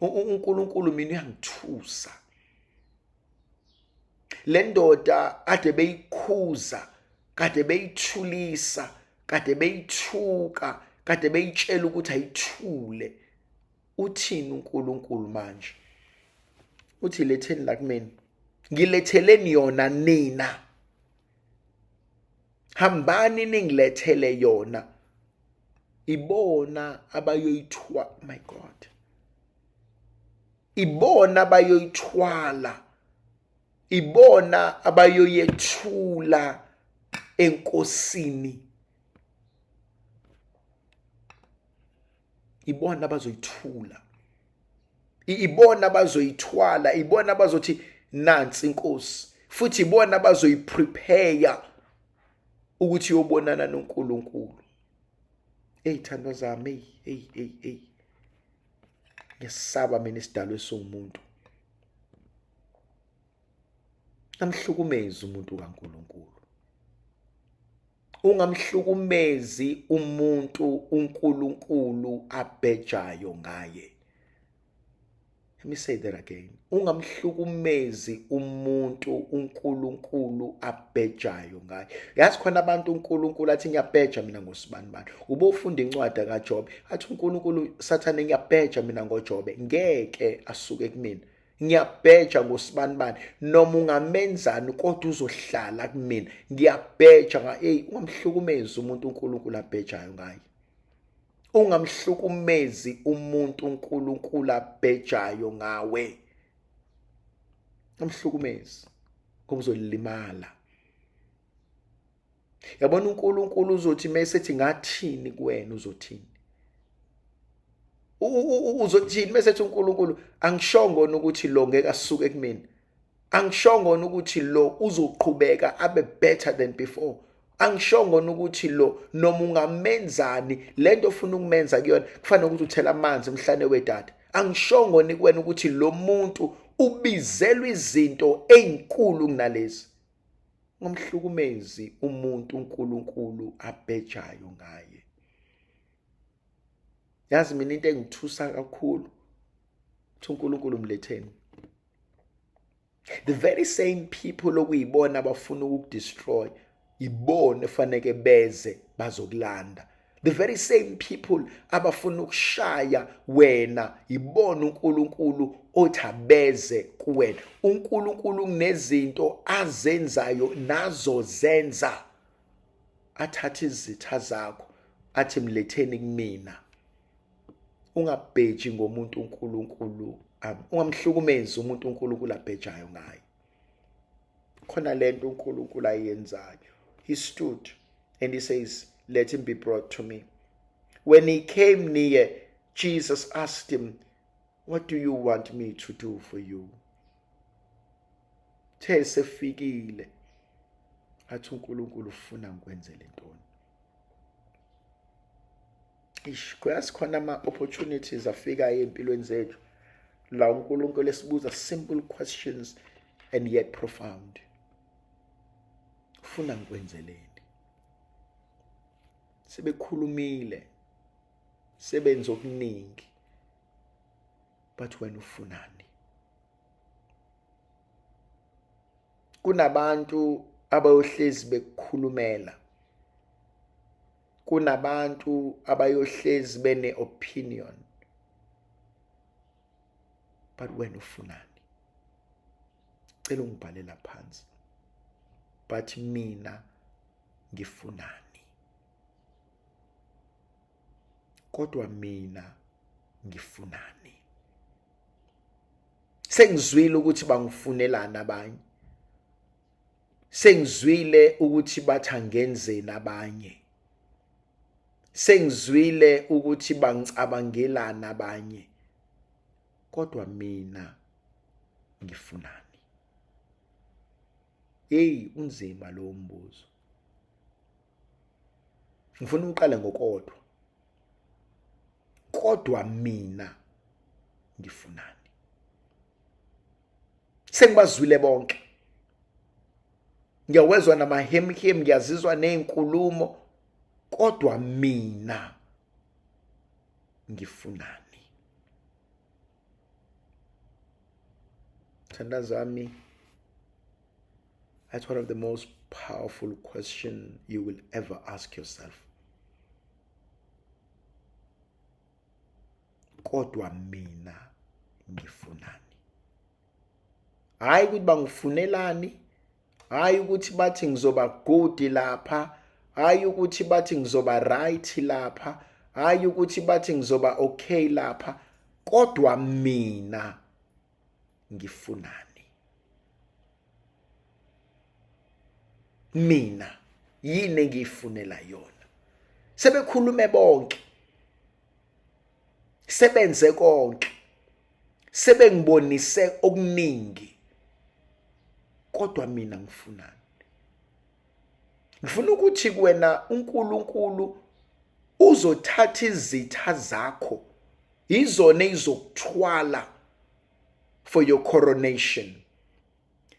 uNkulunkulu mina uyangithusa. Le ndoda ade beyikhuza, kade beyithulisa, kade beyithuka, kade beyitshela ukuthi ayithule. Uthini uNkulunkulu manje? Uthi letheni la kumina. Ngiletheleni yona nina. Hambani ningilethele yona. Ibona abayoyithwa, my God. Ibona abayoyithwala. Ibona abayoyethula enkosini. Ibona abazoyithula. Ibona abazoyithwala, ibona abazothi nansi inkosi. Futhi ibona abazoyiprepare ukuthi yobonana noNkulunkulu. Thandwa zami, ngesaba mina isidalwe somuntu. Namhlukumezi umuntu kaNkulunkulu. Ungamhlukumezi umuntu uNkulunkulu abhejayo ngaye. Let me say that again. Ungamhlukumezi umuntu uNkulunkulu abhejayo ngaye. Yazi khona abantu uNkulunkulu athi ngiyabheja mina ngosibani. Ubofunda incwadi kaJob athi uNkulunkulu Sathane ngiyabheja mina ngoJob. Ngeke asuke kumina. Ngiyabheja ngosibani noma ungamenzani kodwa uzohlala kumina. Ngiyabheja ungamhlukumezi umuntu uNkulunkulu abhejayo ngaye. Ungamhlukumezi umuntu uNkulunkulu abhejayo ngawe. Ungamhlukumezi ngoba uzolimala. Yabona uNkulunkulu uzothi mesethi ngathini kuwena uzothini? Uzothini mesethi uNkulunkulu angishongo ukuthi lo ngeke asuke kumina. Angishongo ukuthi lo uzoqhubeka abe better than before. Angishongo ukuthi lo noma ungamenzani lento ofuna ukumenza kuyona kufanele ukuthi uthela amanzi emhlane wedada. Angishongo kuwena ukuthi lo muntu ubizelwe izinto ezinkulu kunalezi. Ngomhlukumezi umuntu uNkulunkulu abhejayo ngaye. Yazi mina into engithusa kakhulu ukuthi uNkulunkulu umletheni. The very same people okuyibona abafuna ukudestroy, ibona efanele beze bazokulanda. The very same people abafuna ukushaya wena, ibona uNkulunkulu othabeze kuwena. uNkulunkulu kunezinto azenzayo nazo zenza. Athatha izitha zakho athi mletheni kumina. Ungabheji ngomuntu uNkulunkulu, ungamhlukumezi umuntu uNkulunkulu abhejayo ngaye. Khona lento uNkulunkulu ayenzayo. He stood and he says, let him be brought to me. When he came near, Jesus asked him, what do you want me to do for you? Sefikile. athi uNkulunkulu ufuna ngikwenze lentoni. Kuyazi khona ama-opportunities afikayo empilweni zethu la uNkulunkulu esibuza simple questions and yet profound. Ufuna ngikwenzeleni? Sebekhulumile, sebenza okuningi, but wena ufunani? Kunabantu abayohlezi bekukhulumela, kunabantu abayohlezi bene opinion, but wena ufunani? Cela ungibhalela phansi, but mina ngifunani? Kodwa mina ngifunani? Sengizwile ukuthi bangifunelana abanye, sengizwile ukuthi bathi angenzeni abanye, sengizwile ukuthi bangicabangelana abanye, kodwa mina ngifunani? Unzima lo mbuzo. Ngifuna uqale ngokodwa. Kodwa mina ngifunani? Sengibazwile bonke, ngiyawezwa namahemhem, ngiyazizwa nezinkulumo, kodwa mina ngifunani? Thandazami zami, that's one of the most powerful questions you will ever ask yourself. Kodwa mina ngifunani? Hayi ukuthi bangifunelani, hayi ukuthi bathi ngizoba good lapha, hayi ukuthi bathi ngizoba right lapha, hayi ukuthi bathi ngizoba okay lapha, kodwa mina ngifunani? Mina yini engiyifunela yona? Sebekhulume bonke, sebenze konke, sebengibonise okuningi, kodwa mina ngifunani? Ngifuna ukuthi kuwena uNkulunkulu uzothatha izitha zakho, izona ezizokuthwala for your coronation,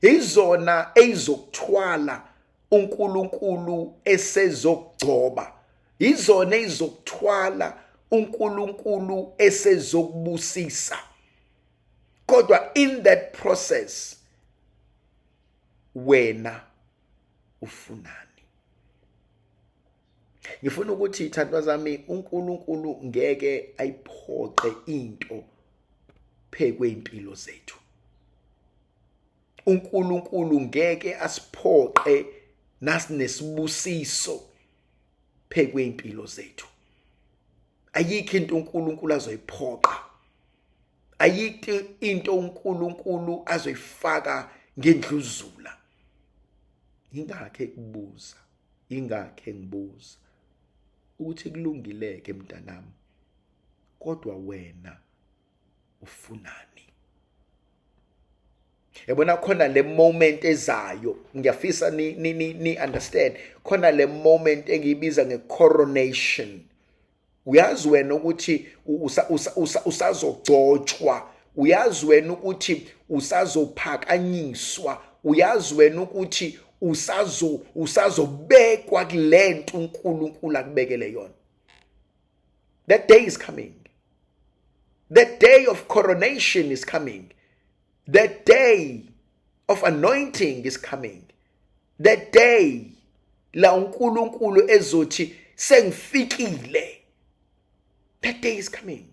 izona ezizokuthwala uNkulunkulu esezokugcoba, izona ezizokuthwala uNkulunkulu esezokubusisa. Kodwa in that process wena ufunani? Ngifuna ukuthi ithandwa zami, uNkulunkulu ngeke ayiphoqe into phekwe impilo zethu. uNkulunkulu ngeke asiphoqe nasibusiso phekwe impilo zethu. Ayikho into uNkulunkulu azoyiphoqa, ayikho into uNkulunkulu azoyifaka ngendluzula. Ingakho ekubuza, ingakho ngibuza ukuthi kulungileke mntanami, kodwa wena ufunani? Yabona khona le moment ezayo, ngiyafisa ni understand, khona le moment engiyibiza nge-coronation. Uyazi wena ukuthi usazogcotshwa, uyazi wena ukuthi usazophakanyiswa, uyazi wena ukuthi usazobekwa kulento uNkulunkulu akubekele yona. That day is coming. That day of coronation is coming. That day of anointing is coming. That day la uNkulunkulu ezothi sengifikile. That day is coming.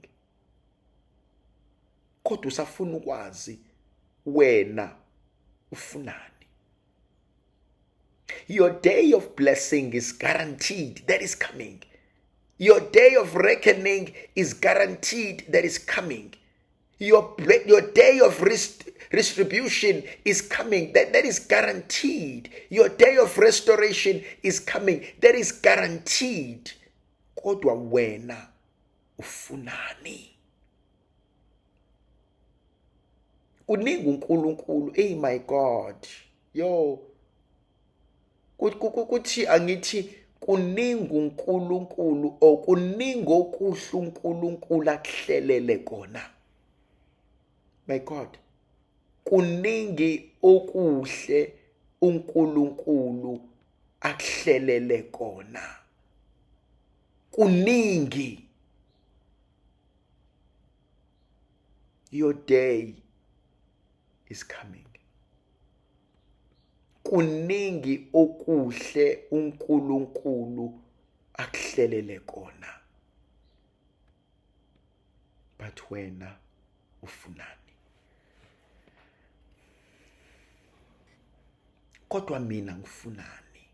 Kodwa usafuna ukwazi wena ufunani? Your day of blessing is guaranteed. That is coming. Your day of reckoning is guaranteed. That is coming. Your day of retribution is coming. That is guaranteed. Your day of restoration is coming. That is guaranteed. Kodwa wena ufunani? Kuningi uNkulunkulu, hey my God, yo, kuthi angithi kuningi uNkulunkulu okuningi okuhle uNkulunkulu akuhlelele kona. My God, kuningi okuhle uNkulunkulu akuhlelele kona. Kuningi. Your day is coming. Kuningi okuhle uNkulunkulu akuhlelele kona. But wena ufunani? Kodwa mina ngifunani?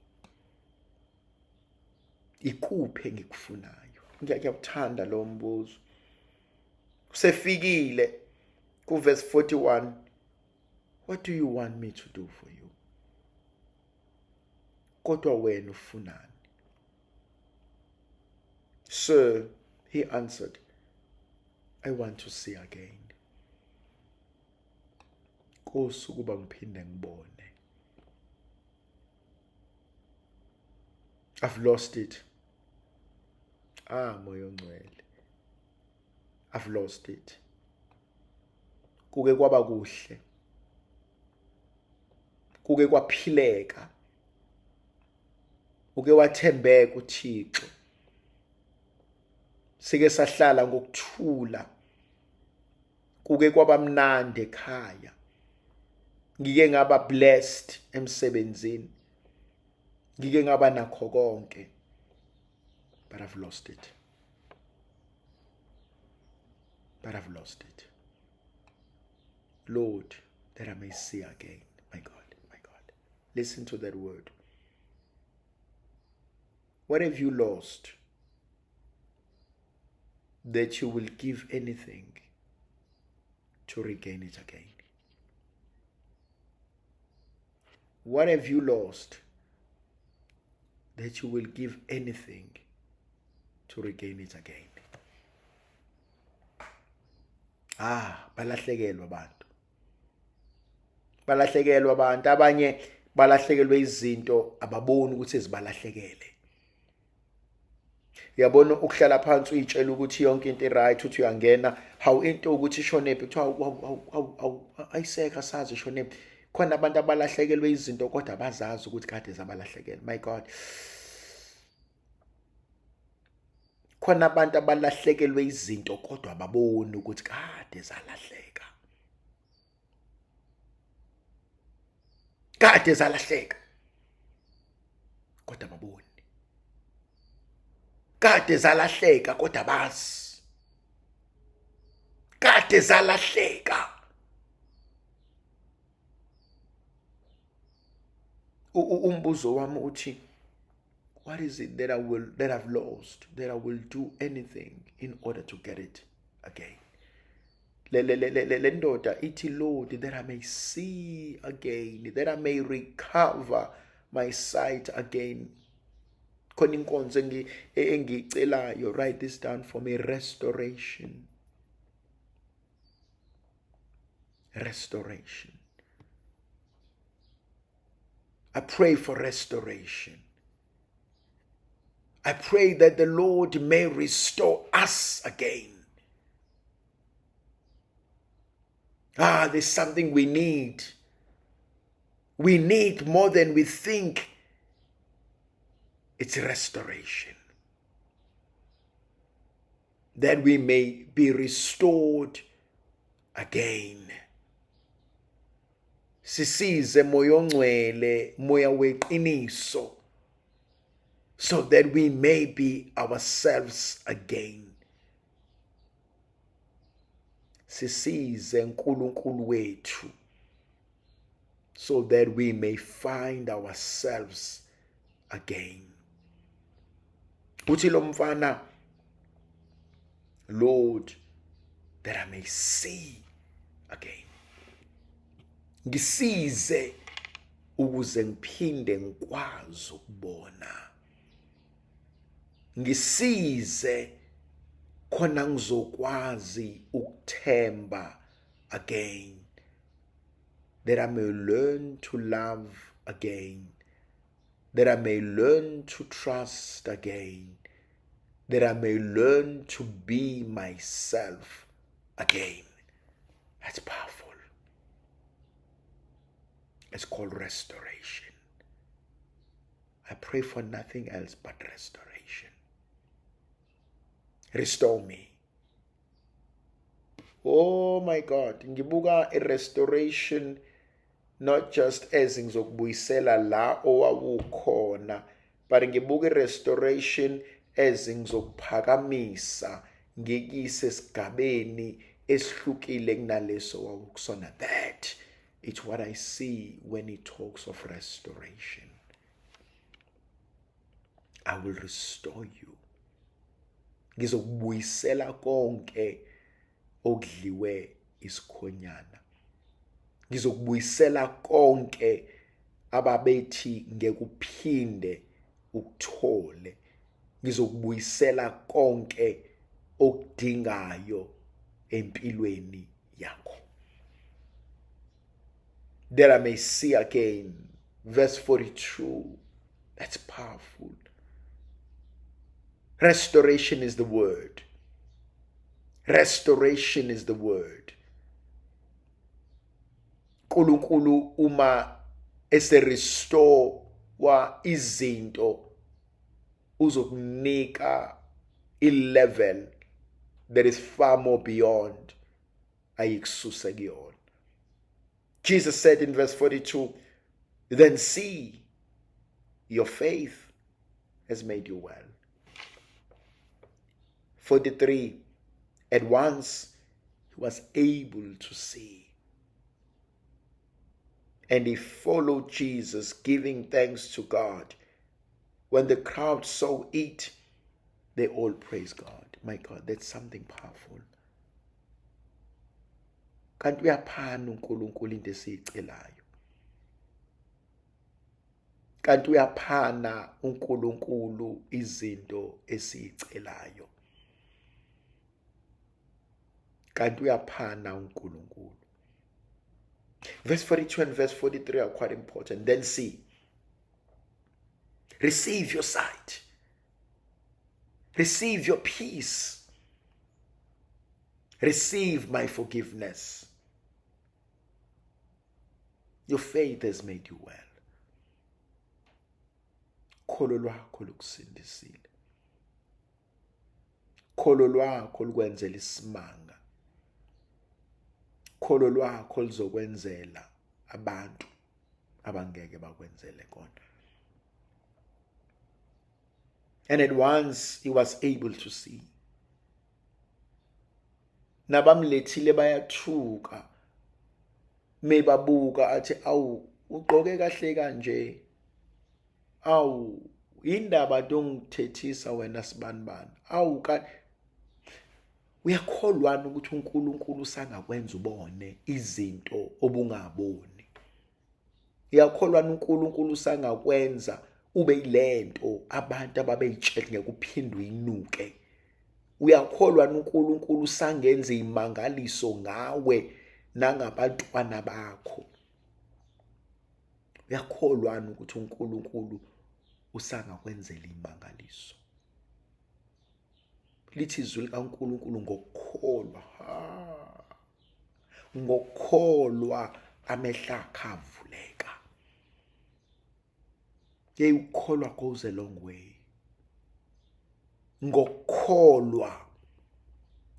Ikuphi engikufunayo? Ngiyawuthanda lo mbuzo. Usefikile ku verse 41. What do you want me to do for you? Kodwa wena ufunani? Sir, he answered, I want to see again. Nkosi ukuba ngiphinde ngibone. I've lost it. Moya ongcwele. I've lost it. Kuke kwaba kuhle. Kuke kwaphileka. Uke wathembeka uThixo. Sike sahlala ngokuthula. Kuke kwaba mnandi ekhaya. Ngike ngaba blessed emsebenzini. Ngike ngaba nakho konke. But I've lost it. But I've lost it. Lord, that I may see again. My God, my God. Listen to that word. What have you lost that you will give anything to regain it again? What have you lost that you will give anything to regain it again? Balahlekelwa abantu. Balahlekelwa abantu. Abanye balahlekelwe izinto ababoni ukuthi ezibalahlekele. Uyabona ukuhlala phansi uyitshela ukuthi yonke into right, uthi uyangena, hawu into ukuthi ishonephi, kuthiwa ayiseka sazi ishonephi. Khona abantu abalahlekelwe izinto kodwa abazazi ukuthi kade zabalahlekela. My God. Khona abantu abalahlekelwe izinto kodwa ababoni ukuthi kade zalahleka. Kade zalahleka. Kodwa ababoni. Kade zalahleka kodwa bazi. Kade zalahleka. Umbuzo wami uthi, what is it that I've lost, that I will do anything in order to get it again? Le ndoda ithi, Lord, that I may see again, that I may recover my sight again. Khona inkonzo engicelayo, write this down for me. Restoration. Restoration. I pray for restoration. I pray that the Lord may restore us again. There's something we need. We need more than we think. It's restoration. That we may be restored again. Sisize moya ongcwele, moya weqiniso, so that we may be ourselves again. Sisize uNkulunkulu wethu, so that we may find ourselves again. Uthi lo mfana, Lord, that I may see again. Ngisize ukuze ngiphinde ngikwazi ukubona. Ngisize khona ngizokwazi ukuthemba again. That I may learn to love again. that I may learn to trust again, that I may learn to be myself again. That's powerful. It's called restoration. I pray for nothing else but restoration. Restore me. Oh my God, ngibuka restoration not just as ngizokubuyisela la owawukhona, but ngibuka restoration as ngizokuphakamisa ngikise esigabeni esihlukile kunaleso wawukusona. That it's what I see when he talks of restoration. I will restore you. Ngizokubuyisela konke okudliwe isikhonyana. Ngizokubuyisela konke ababethi ngekuphinde ukuthole. Ngizokubuyisela konke okudingayo empilweni yakho. That I may see again. Verse 42. That's powerful. Restoration is the word. Restoration is the word. uNkulunkulu uma restore wa izinto uzokunika level that is far more beyond ayikususe kuyona. Jesus said in verse 42, then see, your faith has made you well. 43, at once he was able to see. And he followed Jesus, giving thanks to God. When the crowd saw it, they all praised God. My God, that's something powerful. Kanti uyaphana uNkulunkulu into esiyicelayo. Kanti uyaphana uNkulunkulu izinto esiyicelayo. Kanti uyaphana uNkulunkulu. Verse 42 and verse 43 are quite important. Then see. Receive your sight. Receive your peace. Receive my forgiveness. Your faith has made you well. Kholo lwakho lukusindisile. Kholo lwakho lukwenzela isimanga. Kholo lwakho lizokwenzela abantu abangeke bakwenzele kona. And at once he was able to see. Nabamlethile bayathuka. Mebabuka athi awu ugqoke kahle kanje. Awu indaba dongithethisa wena sibanibani. Awu ka uyakholwana ukuthi uNkulunkulu usangakwenza ubone izinto obungaboni. Uyakholwana uNkulunkulu usangakwenza ube yilento abantu ababeyitshela ngekuphindwa inuke. Uyakholwa uNkulunkulu usangenza imangaliso ngawe nangabantwana bakho. Uyakholwa ukuthi uNkulunkulu usangakwenzela imangaliso. Lithi izwi likaNkulunkulu ngokukholwa. Ngokukholwa amehlo akho avuleka. Ukukholwa goes a long way. Ngokukholwa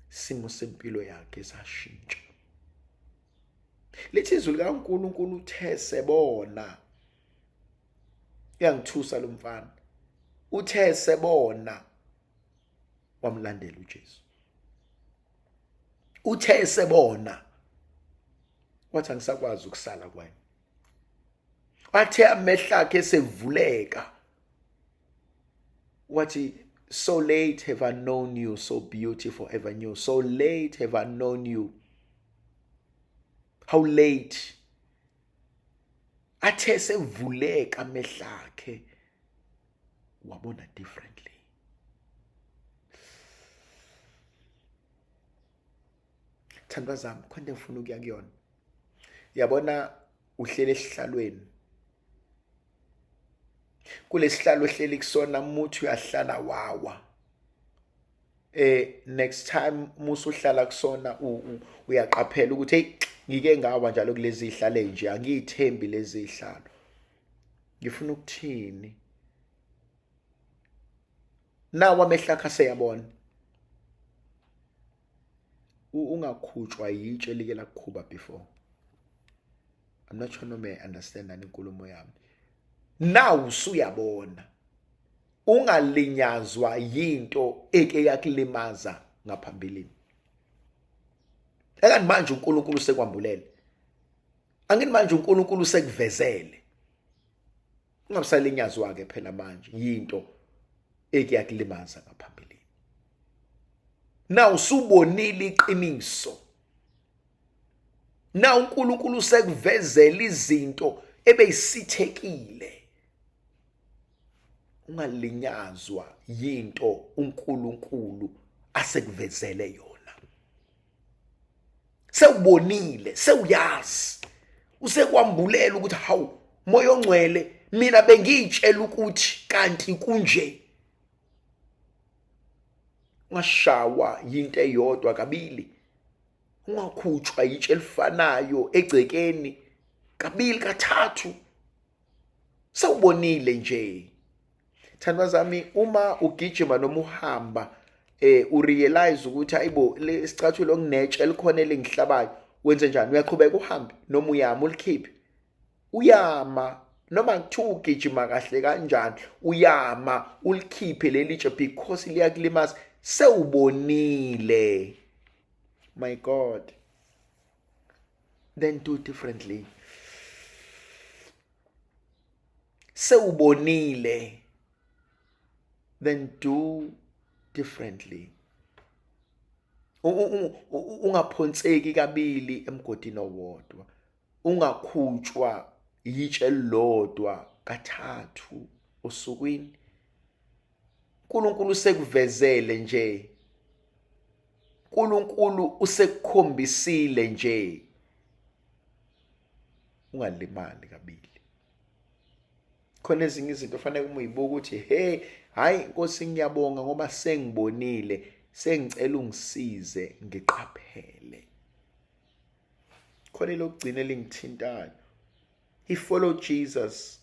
simo sempilo yakhe sashintsha. Lithi izwi likaNkulunkulu uthe sebona. Uyangithusa lo mfana. Uthe sebona wamlandela uJesu. Uthe sebona wathi angisakwazi ukusala kwami. Wathe amehlo akhe sevuleka. Wathi so late have I known you, so beautiful ever knew. So late have I known you. How late? Athe sevuleka amehlo akhe wabona differently. Thandwa zami, khona ngifuna ukuya kuyona. Yabona uhlele esihlalweni. kulesihlalo ohleli kusona muthi uyahlala wawa. Next time musu uhlala kusona uyaqaphela ukuthi hey ngike ngawa njalo kulezi ihlalo nje angiyithembi lezi ihlalo. Ngifuna ukuthini? Nawa amehla akho aseyabona. Ungakhutshwa yitshe like lakukhuba before. I'm not sure no may understand nani inkulumo yami. Now usuyabona. Ungalinyazwa yinto eke yakulimaza ngaphambilini. Akani manje uNkulunkulu sekwambulele. Angini manje uNkulunkulu sekuvezele. Ungabusalinyazwa ke phela manje yinto eke yakulimaza ngaphambilini. Now usubonile iqiniso. Now uNkulunkulu sekuvezela izinto ebeyisithekile. Ungalinyazwa yinto uNkulunkulu asekuvezele yona. Sewubonile, sewuyazi. Usekwambulela ukuthi hawu moya ongcwele mina bengitshela ukuthi kanti kunje. Ungashawa yinto eyodwa kabili. Ungakhutshwa yitshe elifanayo egcekeni kabili kathathu. Sewubonile nje. Thandwa zami uma ugijima noma uhamba urealize ukuthi ayibo lesicathulo nginetshe elikhona elingihlabayo wenze njani? Uyaqhubeka uhambe noma uyama ulikhiphe? Uyama noma kuthiwa ugijima kahle kanjani uyama ulikhiphe lelitshe because liyakulimaza. Sewubonile. My God. Then do differently. Sewubonile. Then do differently. Ungaphonseki kabili emgodini owodwa. Ungakhutshwa yitshe elilodwa kathathu osukwini. uNkulunkulu sekuvezele nje. uNkulunkulu usekukhombisile nje. Ungalimali kabili. Khona ezinye izinto kufanele uyibuke ukuthi hey hayi Nkosi ngiyabonga ngoba sengibonile, sengicela ungisize ngiqaphele. Khona lokugcina lingithintayo. He followed Jesus,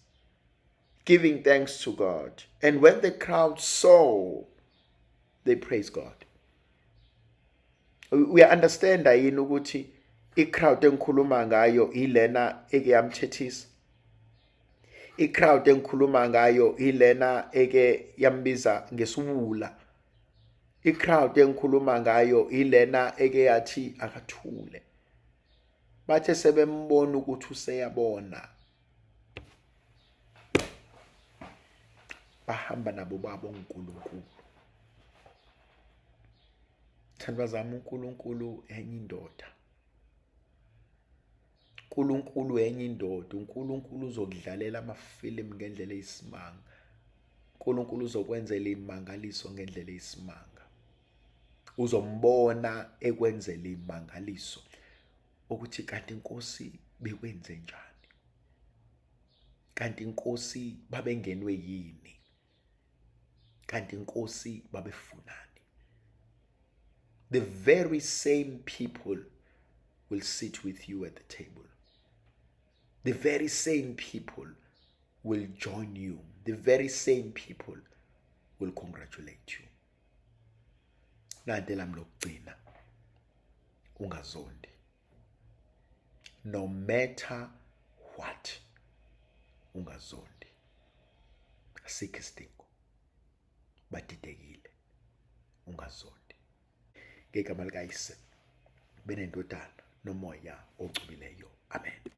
giving thanks to God. And when the crowd saw, they praised God. We understand yini ukuthi i-crowd engikhuluma ngayo ilena eke yamthethisa. I-crowd engikhuluma ngayo ilena eke yambiza ngesiwula. I-crowd engikhuluma ngayo ilena eke yathi akathule. Bathe sebembona ukuthi useyabona, bahamba nabo babo uNkulunkulu. Thandwa zami uNkulunkulu enye indoda. uNkulunkulu enye indoda. uNkulunkulu uzokudlalela amafilimu ngendlela eyisimanga. uNkulunkulu uzokwenzela imangaliso ngendlela eyisimanga. Uzombona ekwenzela imangaliso ukuthi kanti Nkosi bekwenze njani? Kanti Nkosi babengenwe yini? Kanti Nkosi babefunani? The very same people will sit with you at the table. The very same people will join you. The very same people will congratulate you. Nanti lami lokugcina, ungazondi. No matter what, ungazondi. Asikho isidingo. Badidekile. Ungazondi. Ngegama likaYise benendodana nomoya ocubileyo. Amen.